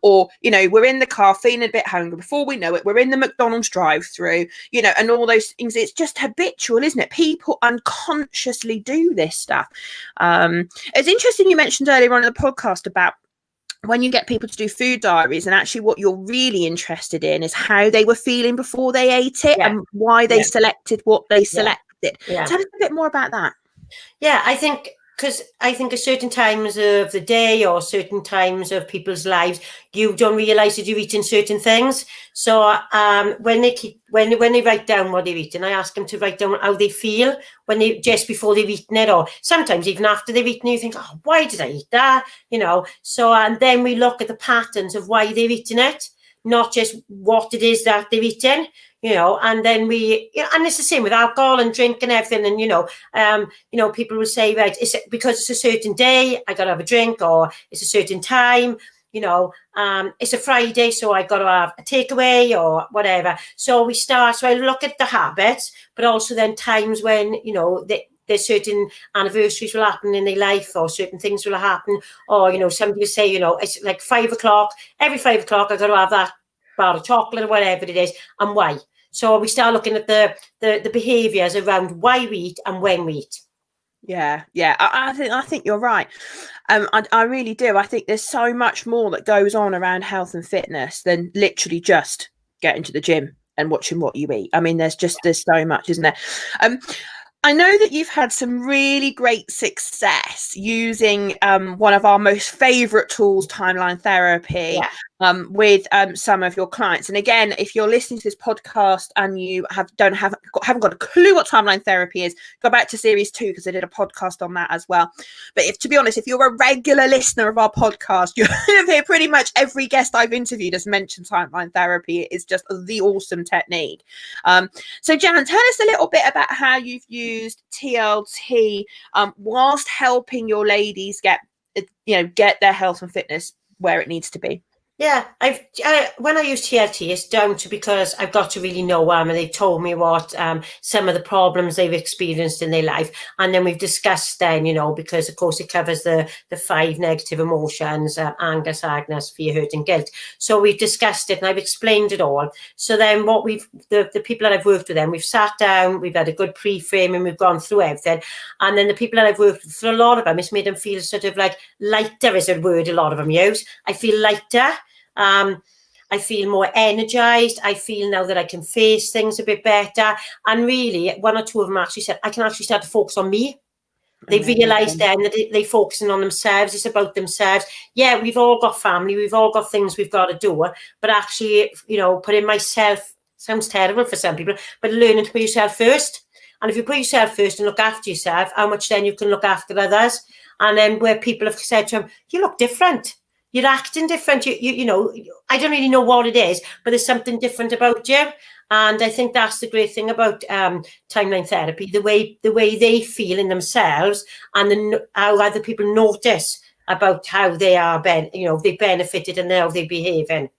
Or we're in the car feeling a bit hungry. Before we know it, we're in the McDonald's drive-through. And all those things. It's just habitual, isn't it? People unconsciously do this stuff. It's interesting you mentioned earlier on in the podcast about when you get people to do food diaries, and actually what you're really interested in is how they were feeling before they ate it and why they selected what they selected. Tell us a bit more about that. I think because I think at certain times of the day or certain times of people's lives, you don't realise that you're eating certain things. So when they write down what they're eating, I ask them to write down how they feel when they just before they've eaten it, or sometimes even after they've eaten it, you think, oh, why did I eat that? So and then we look at the patterns of why they're eating it, not just what it is that they're eating. And then and it's the same with alcohol and drink and everything. And, people will say, right, is it because it's a certain day, I got to have a drink, or it's a certain time, it's a Friday, so I got to have a takeaway or whatever. So I look at the habits, but also then times when, there's certain anniversaries will happen in their life, or certain things will happen. Or, somebody will say, it's like 5 o'clock, every 5 o'clock, I got to have that bar of chocolate or whatever it is, and why. So we start looking at the behaviours around why we eat and when we eat. Yeah. I think you're right. I really do. I think there's so much more that goes on around health and fitness than literally just getting to the gym and watching what you eat. There's so much, isn't there? I know that you've had some really great success using one of our most favourite tools, timeline therapy, with some of your clients. And again, if you're listening to this podcast and you haven't got a clue what timeline therapy is, go back to series 2 because I did a podcast on that as well. But to be honest, if you're a regular listener of our podcast, you'll hear pretty much every guest I've interviewed has mentioned timeline therapy. It's just the awesome technique. So Jan, tell us a little bit about how you've used TLT whilst helping your ladies get their health and fitness where it needs to be. Yeah, when I use TLT, it's down to because I've got to really know them, and they've told me what some of the problems they've experienced in their life, and then we've discussed then, because of course it covers the 5 negative emotions: anger, sadness, fear, hurt, and guilt. So we've discussed it, and I've explained it all. So then what the people that I've worked with, them, we've sat down, we've had a good pre-frame, and we've gone through everything. And then the people that I've worked with, for a lot of them, it's made them feel sort of like lighter, is a word a lot of them use. I feel lighter. I feel more energized. I feel now that I can face things a bit better. And really, 1 or 2 of them actually said, I can actually start to focus on me. They realised then that they're focusing on themselves. It's about themselves. Yeah, we've all got family. We've all got things we've got to do. But actually, putting myself, sounds terrible for some people, but learning to put yourself first. And if you put yourself first and look after yourself, how much then you can look after others. And then where people have said to him, you look different. You're acting different. You know, I don't really know what it is, but there's something different about you. And I think that's the great thing about timeline therapy, the way they feel in themselves, and how other people notice about how they are, they benefited and how they're behaving.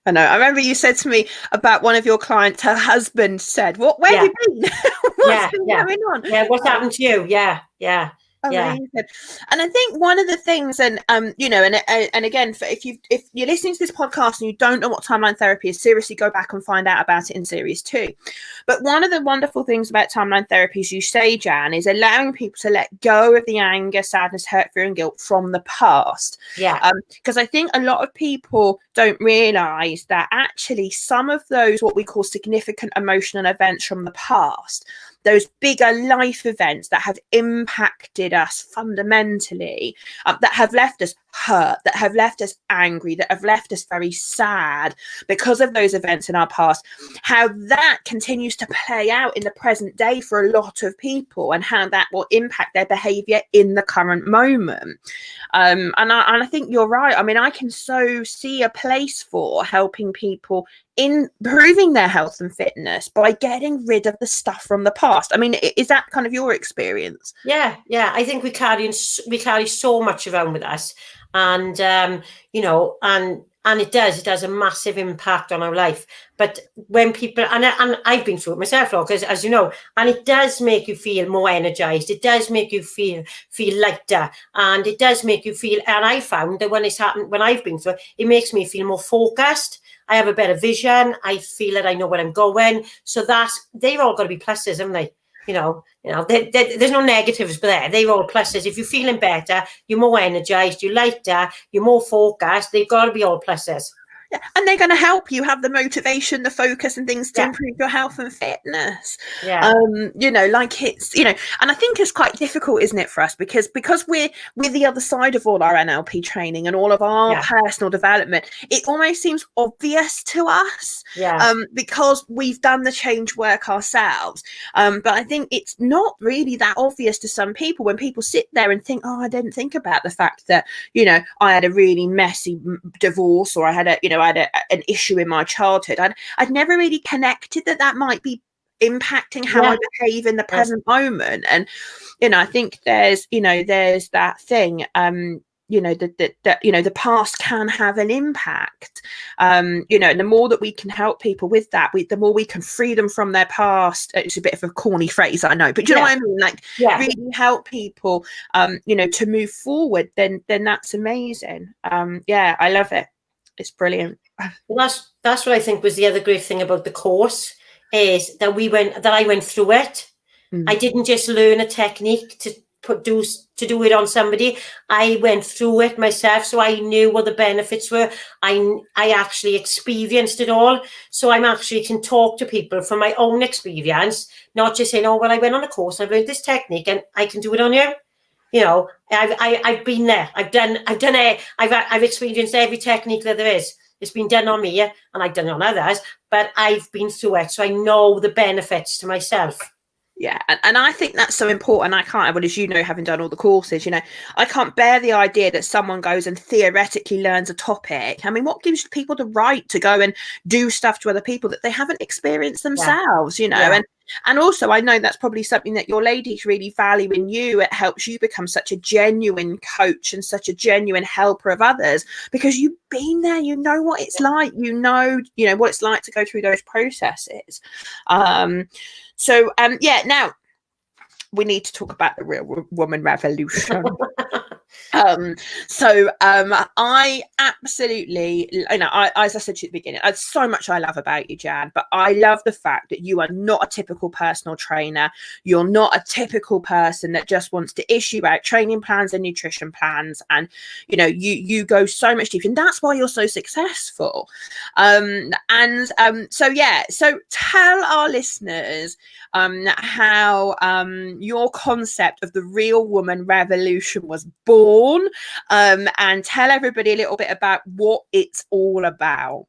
I know. I remember you said to me about one of your clients, her husband said, where have you been? What's been going on? Yeah, what's happened to you? Yeah. Amazing. And I think one of the things, and and again, if you're listening to this podcast and you don't know what timeline therapy is, seriously go back and find out about it in series 2. But one of the wonderful things about timeline therapy, as you say, Jan, is allowing people to let go of the anger, sadness, hurt, fear, and guilt from the past. Yeah. Because I think a lot of people don't realize that actually some of those what we call significant emotional events from the past, those bigger life events that have impacted us fundamentally, that have left us hurt, that have left us angry, that have left us very sad because of those events in our past, how that continues to play out in the present day for a lot of people, and how that will impact their behavior in the current moment. And I think you're right. I mean, I can so see a place for helping people in improving their health and fitness by getting rid of the stuff from the past. I mean, is that kind of your experience? Yeah. I think we carry so much around with us, and and it has a massive impact on our life. But when people, and I've been through it myself, because as you know, and it does make you feel more energized. It does make you feel lighter, and it does make you feel. And I found that when it's happened, when I've been through it, it makes me feel more focused. I have a better vision. I feel that I know where I'm going. So they've all got to be pluses, haven't they? There's no negatives there. They're all pluses. If you're feeling better, you're more energized, you're lighter, you're more focused. They've got to be all pluses. Yeah. And they're going to help you have the motivation, the focus and things to improve your health and fitness. Like it's, and I think it's quite difficult, isn't it, for us, because we're the other side of all our NLP training and all of our personal development. It almost seems obvious to us because we've done the change work ourselves. But I think it's not really that obvious to some people when people sit there and think, oh, I didn't think about the fact that, I had a really messy divorce, or I had an issue in my childhood. I'd never really connected that might be impacting how I behave in the present moment. And I think there's that thing, the past can have an impact, and the more that we can help people with that, the more we can free them from their past. It's a bit of a corny phrase, I know, but you know what I mean, like really help people to move forward, then that's amazing. I love it. It's brilliant. Well, that's what I think was the other great thing about the course, is that I went through it. I didn't just learn a technique to do it on somebody. I went through it myself, so I knew what the benefits were. I actually experienced it all, so I'm actually can talk to people from my own experience, not just saying, oh well, I went on a course, I've learned this technique and I can do it on you. I've been there. I've done it. I've experienced every technique that there is. It's been done on me, and I've done it on others, but I've been through it, so I know the benefits to myself. Yeah, and I think that's so important. As you know, having done all the courses, I can't bear the idea that someone goes and theoretically learns a topic. I mean, what gives people the right to go and do stuff to other people that they haven't experienced themselves, And also, I know that's probably something that your ladies really value in you. It helps you become such a genuine coach and such a genuine helper of others, because you've been there, you know what it's like, what it's like to go through those processes. Now we need to talk about the real woman revolution. I absolutely, as I said to you at the beginning, there's so much I love about you, Jan, but I love the fact that you are not a typical personal trainer. You're not a typical person that just wants to issue out training plans and nutrition plans. And, you go so much deeper, and that's why you're so successful. So tell our listeners how your concept of the real woman revolution was born, and tell everybody a little bit about what it's all about.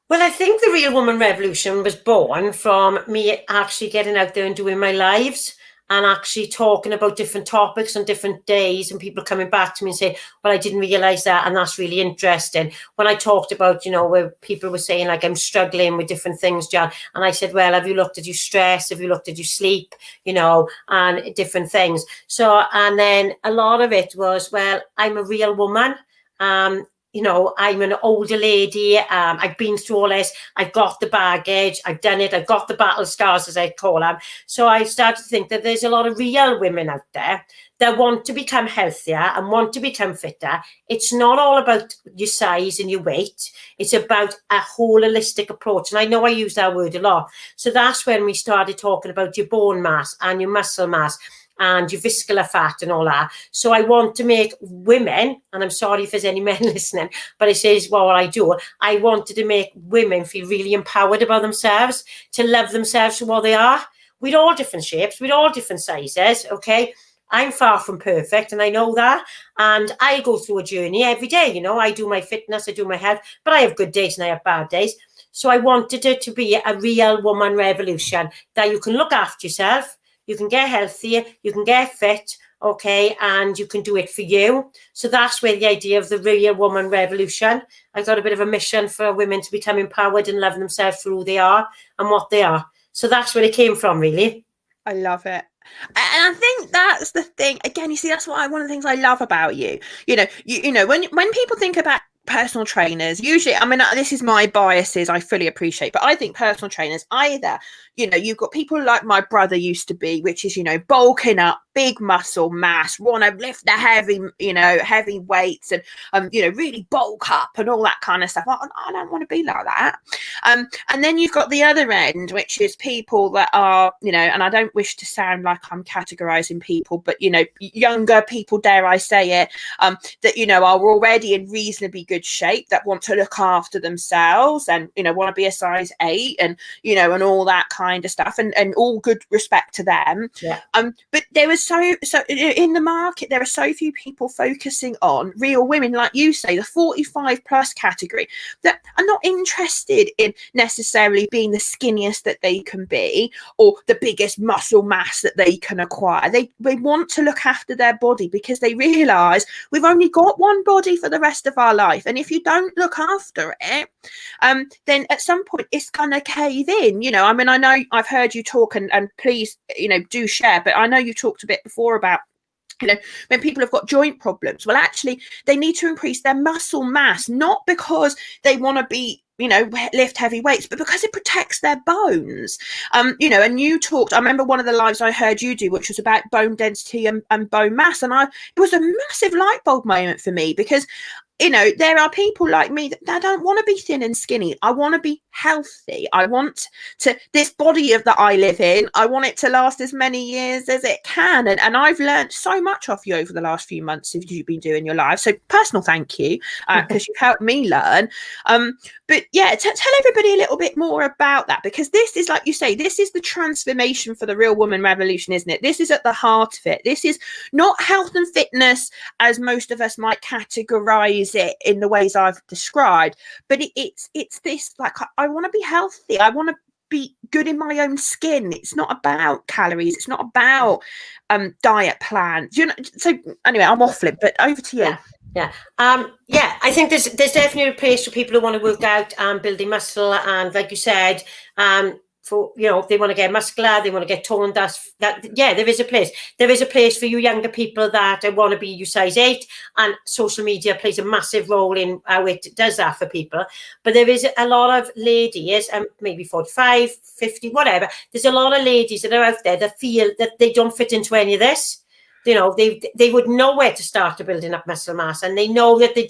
Well, I think the Real Woman Revolution was born from me actually getting out there and doing my lives and actually talking about different topics on different days, and people coming back to me and saying, well, I didn't realise that, and that's really interesting. When I talked about, where people were saying, like, I'm struggling with different things, Jan, and I said, well, have you looked at your stress? Have you looked at your sleep? And different things. So, and then a lot of it was, well, I'm a real woman. I'm an older lady. I've been through all this. I've got the baggage. I've done it. I've got the battle scars, as I call them. So I started to think that there's a lot of real women out there that want to become healthier and want to become fitter. It's not all about your size and your weight. It's about a holistic approach. And I know I use that word a lot. So that's when we started talking about your bone mass and your muscle mass and your visceral fat and all that. So I want to make women, and I'm sorry if there's any men listening, but it says, well, what I do, I wanted to make women feel really empowered about themselves, to love themselves for what they are. We're all different shapes, we're all different sizes, okay? I'm far from perfect, and I know that. And I go through a journey every day, I do my fitness, I do my health, but I have good days and I have bad days. So I wanted it to be a real woman revolution, that you can look after yourself, you can get healthier, you can get fit, okay, and you can do it for you. So that's where the idea of the Real Woman Revolution. I've got a bit of a mission for women to become empowered and love themselves for who they are and what they are. So that's where it came from, really. I love it. And I think that's the thing. Again, you see, that's one of the things I love about you. When people think about personal trainers, usually, I mean, this is my biases, I fully appreciate, but I think personal trainers, either, you've got people like my brother used to be, which is, bulking up, big muscle mass, want to lift the heavy weights and, really bulk up and all that kind of stuff. I don't want to be like that. And then you've got the other end, which is people that are, and I don't wish to sound like I'm categorizing people, but, younger people, dare I say it, that, are already in reasonably good shape, that want to look after themselves and, want to be a size 8 and, and all that kind of stuff, and all good respect to them. Yeah. But there was so in the market, there are so few people focusing on real women, like you say, the 45 plus category, that are not interested in necessarily being the skinniest that they can be or the biggest muscle mass that they can acquire. They want to look after their body because they realize we've only got one body for the rest of our life, and if you don't look after it, then at some point it's gonna cave in. I mean, I know I've heard you talk, and please, do share, but I know you talked a bit before about, when people have got joint problems, well, actually, they need to increase their muscle mass, not because they want to be, lift heavy weights, but because it protects their bones. And you talked, I remember one of the lives I heard you do, which was about bone density and bone mass. And it was a massive light bulb moment for me, because there are people like me that don't want to be thin and skinny. I want to be healthy. I want this body that I live in, I want it to last as many years as it can. And I've learned so much off you over the last few months of you've been doing your life. So personal thank you, because you've helped me learn. But yeah, tell everybody a little bit more about that, because this is, like you say, this is the transformation for the Real Woman Revolution, isn't it? This is at the heart of it. This is not health and fitness as most of us might categorize it in the ways I've described, but it's this, like, I want to be healthy, I want to be good in my own skin. It's not about calories, it's not about diet plans, so anyway, I'm waffling, but over to you. Yeah. I think there's definitely a place for people who want to work out and building muscle, and like you said, for they want to get muscular, they want to get toned. There is a place. There is a place for you younger people that want to be your size 8, and social media plays a massive role in how it does that for people. But there is a lot of ladies, maybe 45, 50, whatever. There's a lot of ladies that are out there that feel that they don't fit into any of this. They would know where to start to building up muscle mass, and they know that they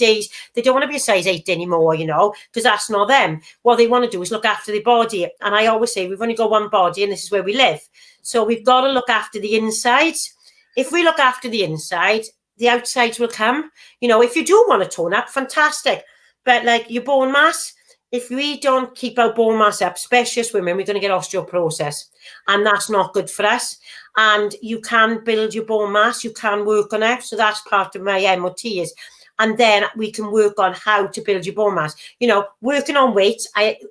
don't want to be a size 8 anymore, because that's not them. What they want to do is look after their body. And I always say, we've only got one body, and this is where we live. So we've got to look after the insides. If we look after the inside, the outsides will come. If you do want to tone up, fantastic. But like your bone mass, if we don't keep our bone mass up, especially as women, we're going to get osteoporosis, and that's not good for us. And you can build your bone mass, you can work on it. So that's part of my MOT is and then we can work on how to build your bone mass. Working on weight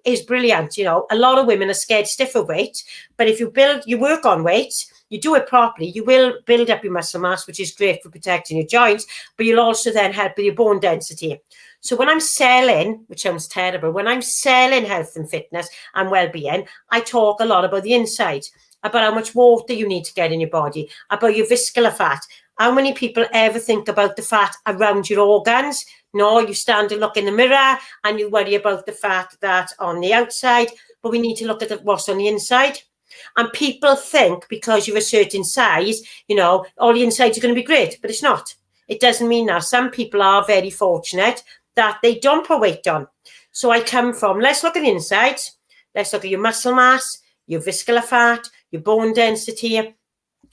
is brilliant. A lot of women are scared stiff of weight, but if you work on weight, you do it properly, you will build up your muscle mass, which is great for protecting your joints, but you'll also then help with your bone density. So when I'm selling, which sounds terrible, when I'm selling health and fitness and well-being, I talk a lot about the inside, about how much water you need to get in your body, about your visceral fat. How many people ever think about the fat around your organs? No, you stand and look in the mirror and you worry about the fat that's on the outside, but we need to look at what's on the inside. And people think because you're a certain size, all the insides are going to be great, but it's not. It doesn't mean that. Some people are very fortunate that they don't put weight on. So I come from, let's look at the insides. Let's look at your muscle mass, your visceral fat, your bone density,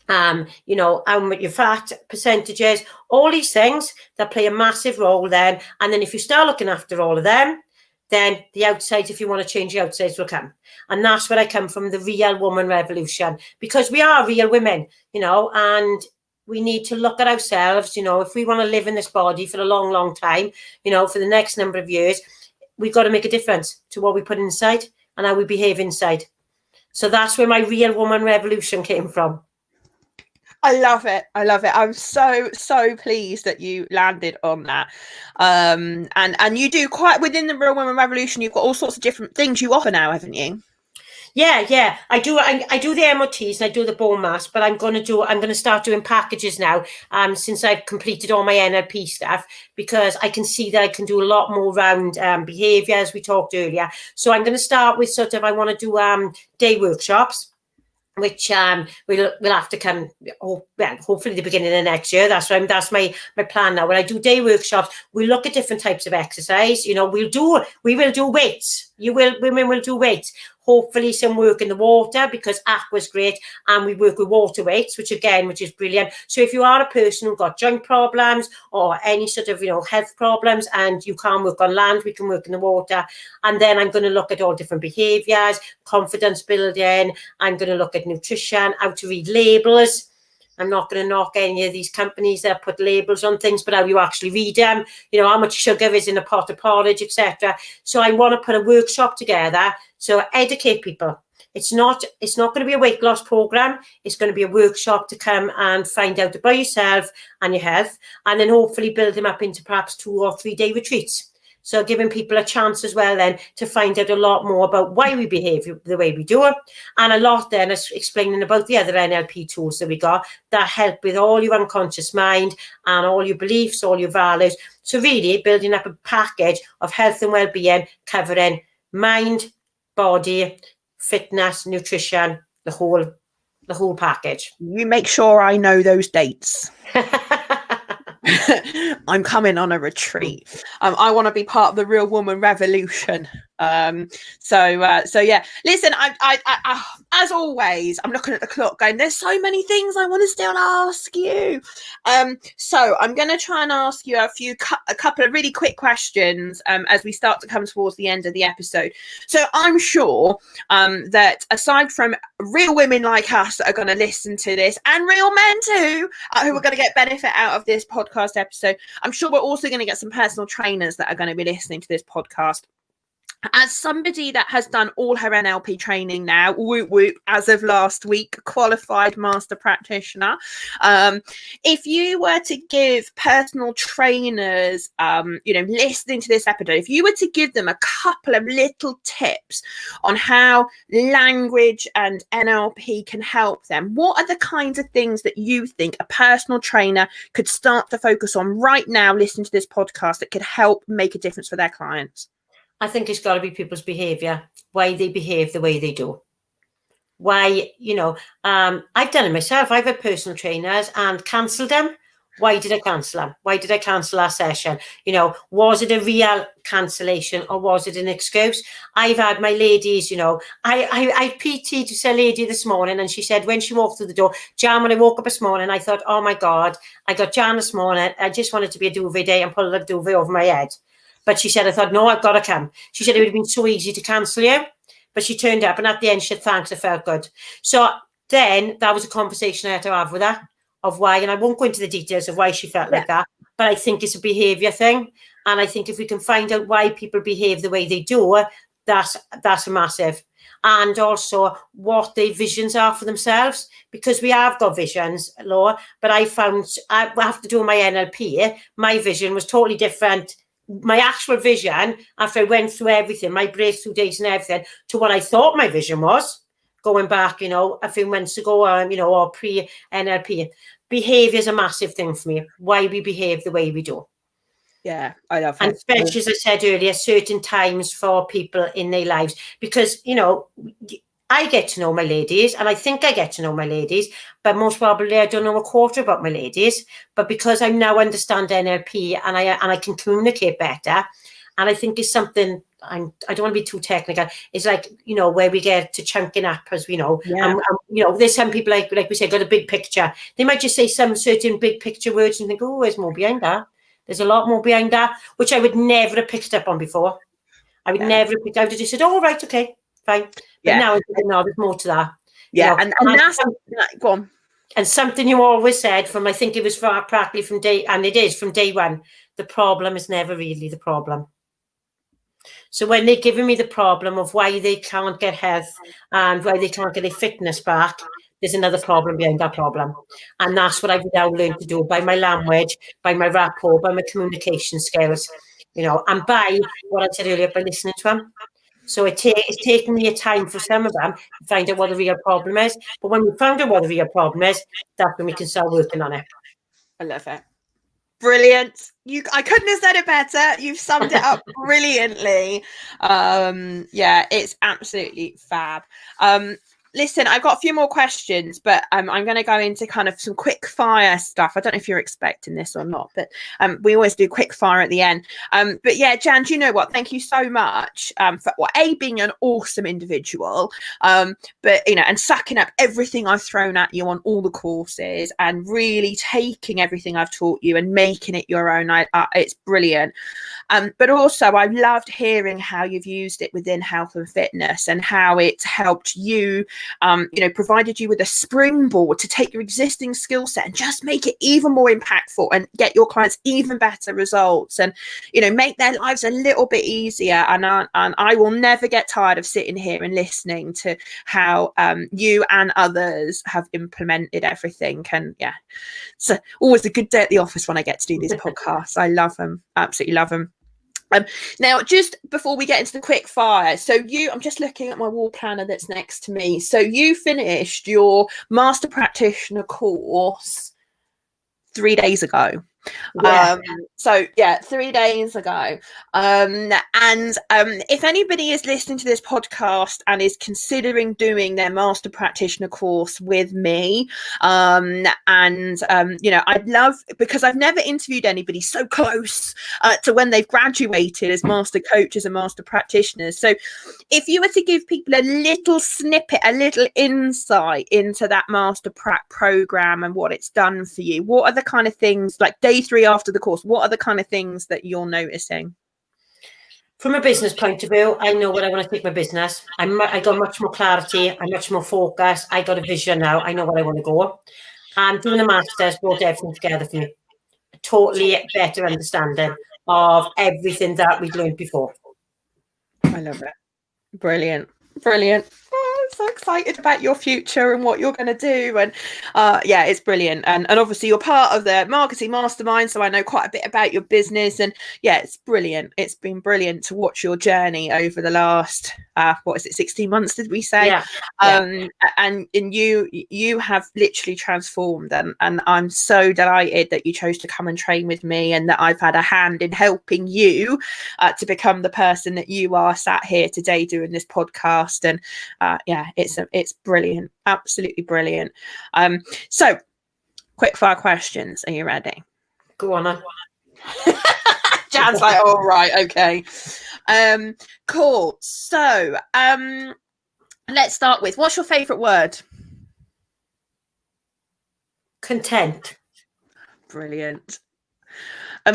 your fat percentages, all these things that play a massive role then. And then if you start looking after all of them, then the outsides, if you want to change the outsides, will come. And that's where I come from, the real woman revolution, because we are real women, and we need to look at ourselves, if we want to live in this body for a long, long time, for the next number of years, we've got to make a difference to what we put inside and how we behave inside. So that's where my real woman revolution came from. I love it. I'm so pleased that you landed on that. And you do quite within the Real Women Revolution. You've got all sorts of different things you offer now, haven't you? Yeah. I do the MOTs and I do the bone mass, but I'm going to start doing packages now. Since I've completed all my NLP stuff, because I can see that I can do a lot more around behaviour, as we talked earlier. So I'm going to start with I want to do day workshops, which we'll have to come, hopefully the beginning of next year. That's my plan now. When I do day workshops, we look at different types of exercise. We will do weights. Women will do weights. Hopefully some work in the water, because aqua's great, and we work with water weights, which is brilliant. So if you are a person who's got joint problems or any sort of health problems and you can't work on land, we can work in the water. And then I'm going to look at all different behaviours, confidence building. I'm going to look at nutrition, how to read labels. I'm not going to knock any of these companies that put labels on things, but how you actually read them, how much sugar is in a pot of porridge, etc. So I want to put a workshop together, so educate people. It's not going to be a weight loss program. It's going to be a workshop to come and find out about yourself and your health, and then hopefully build them up into perhaps 2 or 3 day retreats. So giving people a chance as well then to find out a lot more about why we behave the way we do it. And a lot then is explaining about the other NLP tools that we got that help with all your unconscious mind and all your beliefs, all your values. So really building up a package of health and well-being covering mind, body, fitness, nutrition, the whole package. You make sure I know those dates. I'm coming on a retreat. I want to be part of the Real Woman Revolution. So yeah. Listen, I as always, I'm looking at the clock, going, "There's so many things I want to still ask you." So I'm going to try and ask you a couple of really quick questions as we start to come towards the end of the episode. So I'm sure that aside from real women like us that are going to listen to this, and real men too, who are going to get benefit out of this podcast episode, I'm sure we're also going to get some personal trainers that are going to be listening to this podcast. As somebody that has done all her NLP training now, as of last week, qualified master practitioner, if you were to give personal trainers, listening to this episode, if you were to give them a couple of little tips on how language and NLP can help them, what are the kinds of things that you think a personal trainer could start to focus on right now, listening to this podcast, that could help make a difference for their clients? I think it's got to be people's behaviour, why they behave the way they do. Why, I've done it myself. I've had personal trainers and cancelled them. Why did I cancel them? Why did I cancel our session? Was it a real cancellation or was it an excuse? I've had my ladies, I PT'd to a lady this morning, and she said when she walked through the door, Jan, when I woke up this morning, I thought, oh my God, I got Jan this morning. I just wanted to be a duvet day and pull the duvet over my head. But she said, I thought, no, I've got to come. She said it would have been so easy to cancel you. But she turned up, and at the end, she said, thanks, I felt good. So then that was a conversation I had to have with her of why, and I won't go into the details of why she felt like that. but I think it's a behaviour thing. And I think if we can find out why people behave the way they do, that's a massive. And also what their visions are for themselves, because we have got visions, Laura, but I found, after doing my NLP, my vision was totally different. My actual vision, after I went through everything, my breakthrough days and everything, to what I thought my vision was, going back, a few months ago, or pre-NLP. Behaviour is a massive thing for me, why we behave the way we do. Yeah, I love it. And especially, as I said earlier, certain times for people in their lives, because, I get to know my ladies, and I think I get to know my ladies, but most probably I don't know a quarter about my ladies. But because I now understand NLP and I can communicate better, and I think it's something, I don't want to be too technical. It's like, where we get to chunking up, as we know. Yeah. There's some people, like we said, got a big picture. They might just say some certain big picture words and think, oh, there's more behind that. There's a lot more behind that, which I would never have picked up on before. I would never have picked. I would have just said, "Oh, right, okay, fine." But now I think, no, there's more to that. Yeah, and that's go on. And something you always said from, I think it was practically from day, and it is from day one. The problem is never really the problem. So when they're giving me the problem of why they can't get health and why they can't get their fitness back, there's another problem behind that problem. And that's what I've now learned to do by my language, by my rapport, by my communication skills, and by what I said earlier, by listening to them. So it's taken me a time for some of them to find out what the real problem is. But when we found out what the real problem is, that's when we can start working on it. I love it. Brilliant. I couldn't have said it better. You've summed it up brilliantly. Yeah, it's absolutely fab. Listen, I've got a few more questions, but I'm going to go into kind of some quick fire stuff. I don't know if you're expecting this or not, but we always do quick fire at the end. But yeah, Jan, do you know what? Thank you so much for being an awesome individual, but and sucking up everything I've thrown at you on all the courses and really taking everything I've taught you and making it your own. It's brilliant. But also I loved hearing how you've used it within health and fitness and how it's helped you, provided you with a springboard to take your existing skill set and just make it even more impactful and get your clients even better results and, make their lives a little bit easier. And I will never get tired of sitting here and listening to how you and others have implemented everything. And yeah, it's always a good day at the office when I get to do these podcasts. I love them. Absolutely love them. Now, just before we get into the quick fire, so I'm just looking at my wall planner that's next to me. So you finished your master practitioner course 3 days ago. Yeah. 3 days ago. And if anybody is listening to this podcast and is considering doing their master practitioner course with me, I'd love, because I've never interviewed anybody so close to when they've graduated as master coaches and master practitioners. So if you were to give people a little snippet, a little insight into that master prac program and what it's done for you, what are the kind of things, like day 3 after the course, what are the kind of things that you're noticing? From a business point of view, I know where I want to take my business. I got much more clarity. I'm much more focused. I got a vision now. I know where I want to go. And doing the masters brought everything together for me. A totally better understanding of everything that we'd learned before. I love it. Brilliant. Brilliant. Oh, I'm so excited about your future and what you're going to do. And yeah, it's brilliant. And obviously you're part of the marketing mastermind, so I know quite a bit about your business. And yeah, it's brilliant. It's been brilliant to watch your journey over the last 16 months, did we say? Yeah. And you have literally transformed, and I'm so delighted that you chose to come and train with me and that I've had a hand in helping you to become the person that you are sat here today doing this podcast. And yeah, it's brilliant, absolutely brilliant. So quick fire questions, are you ready? Go on. Jan's like, all right, okay. Cool. So let's start with, what's your favorite word? Content. Brilliant.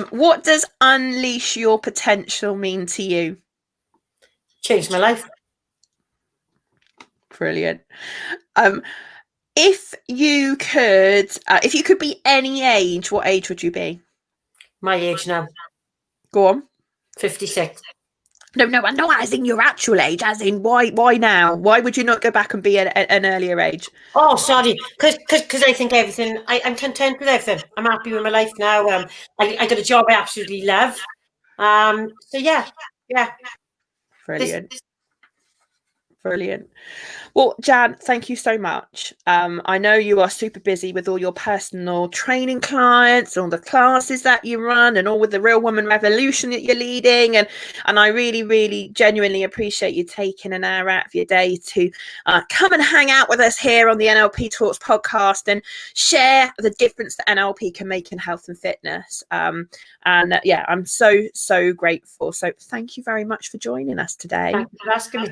What does unleash your potential mean to you? Changed my life. Brilliant. If you could be any age, what age would you be? My age now. Go on. 56. No, not as in your actual age, as in why now? Why would you not go back and be at an earlier age? Oh, sorry, because I think everything, I'm content with everything. I'm happy with my life now. I got a job I absolutely love. So yeah. Brilliant. Brilliant. Well, Jan, thank you so much. I know you are super busy with all your personal training clients, all the classes that you run, and all with the Real Woman Revolution that you're leading. And I really, really genuinely appreciate you taking an hour out of your day to come and hang out with us here on the NLP Talks podcast and share the difference that NLP can make in health and fitness. I'm so grateful. So thank you very much for joining us today. Thank you for asking me.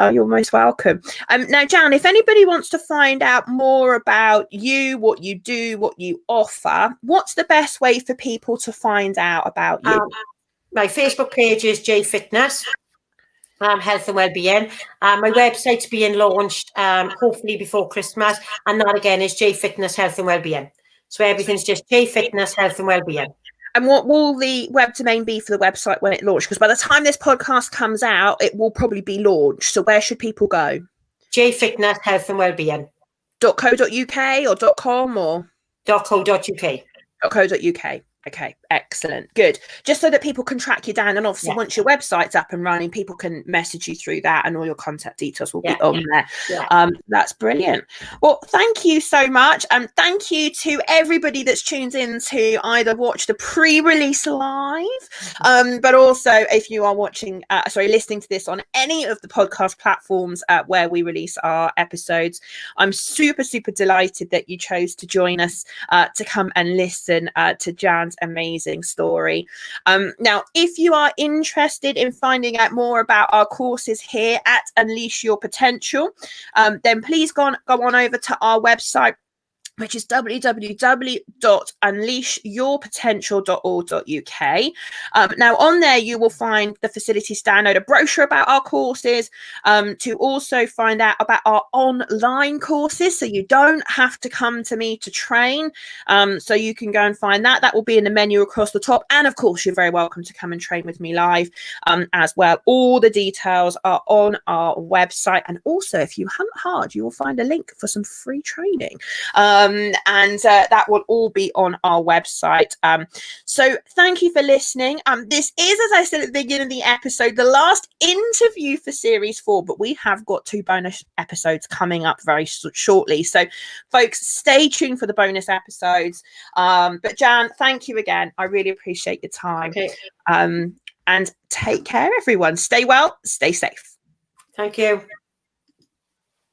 Oh, you're most welcome. Now, Jan, if anybody wants to find out more about you, what you do, what you offer, what's the best way for people to find out about you? My Facebook page is J Fitness, Health and Wellbeing. My website's being launched hopefully before Christmas, and that again is J Fitness, Health and Wellbeing. So everything's just J Fitness, Health and Wellbeing. And what will the web domain be for the website when it launches? Because by the time this podcast comes out, it will probably be launched. So where should people go? J Fitness, Health and Wellbeing. .co.uk or .com or? .co.uk. .co.uk. Okay, excellent. Good. Just so that people can track you down. And obviously, once your website's up and running, people can message you through that and all your contact details will be on there. Yeah. That's brilliant. Well, thank you so much. Thank you to everybody that's tuned in to either watch the pre-release live, but also if you are listening to this on any of the podcast platforms where we release our episodes. I'm super, super delighted that you chose to join us to come and listen to Jan's amazing story. Now, if you are interested in finding out more about our courses here at Unleash Your Potential, then please go on over to our website, which is www.unleashyourpotential.org.uk. Now, on there, you will find the facilities to download a brochure about our courses, to also find out about our online courses, so you don't have to come to me to train. So you can go and find that. That will be in the menu across the top. And of course, you're very welcome to come and train with me live as well. All the details are on our website. And also, if you hunt hard, you will find a link for some free training. That will all be on our website. So thank you for listening. This is, as I said at the beginning of the episode, the last interview for series 4, but we have got 2 bonus episodes coming up very shortly. So folks, stay tuned for the bonus episodes. But Jan, thank you again. I really appreciate your time. Okay. And take care, everyone. Stay well, stay safe. Thank you.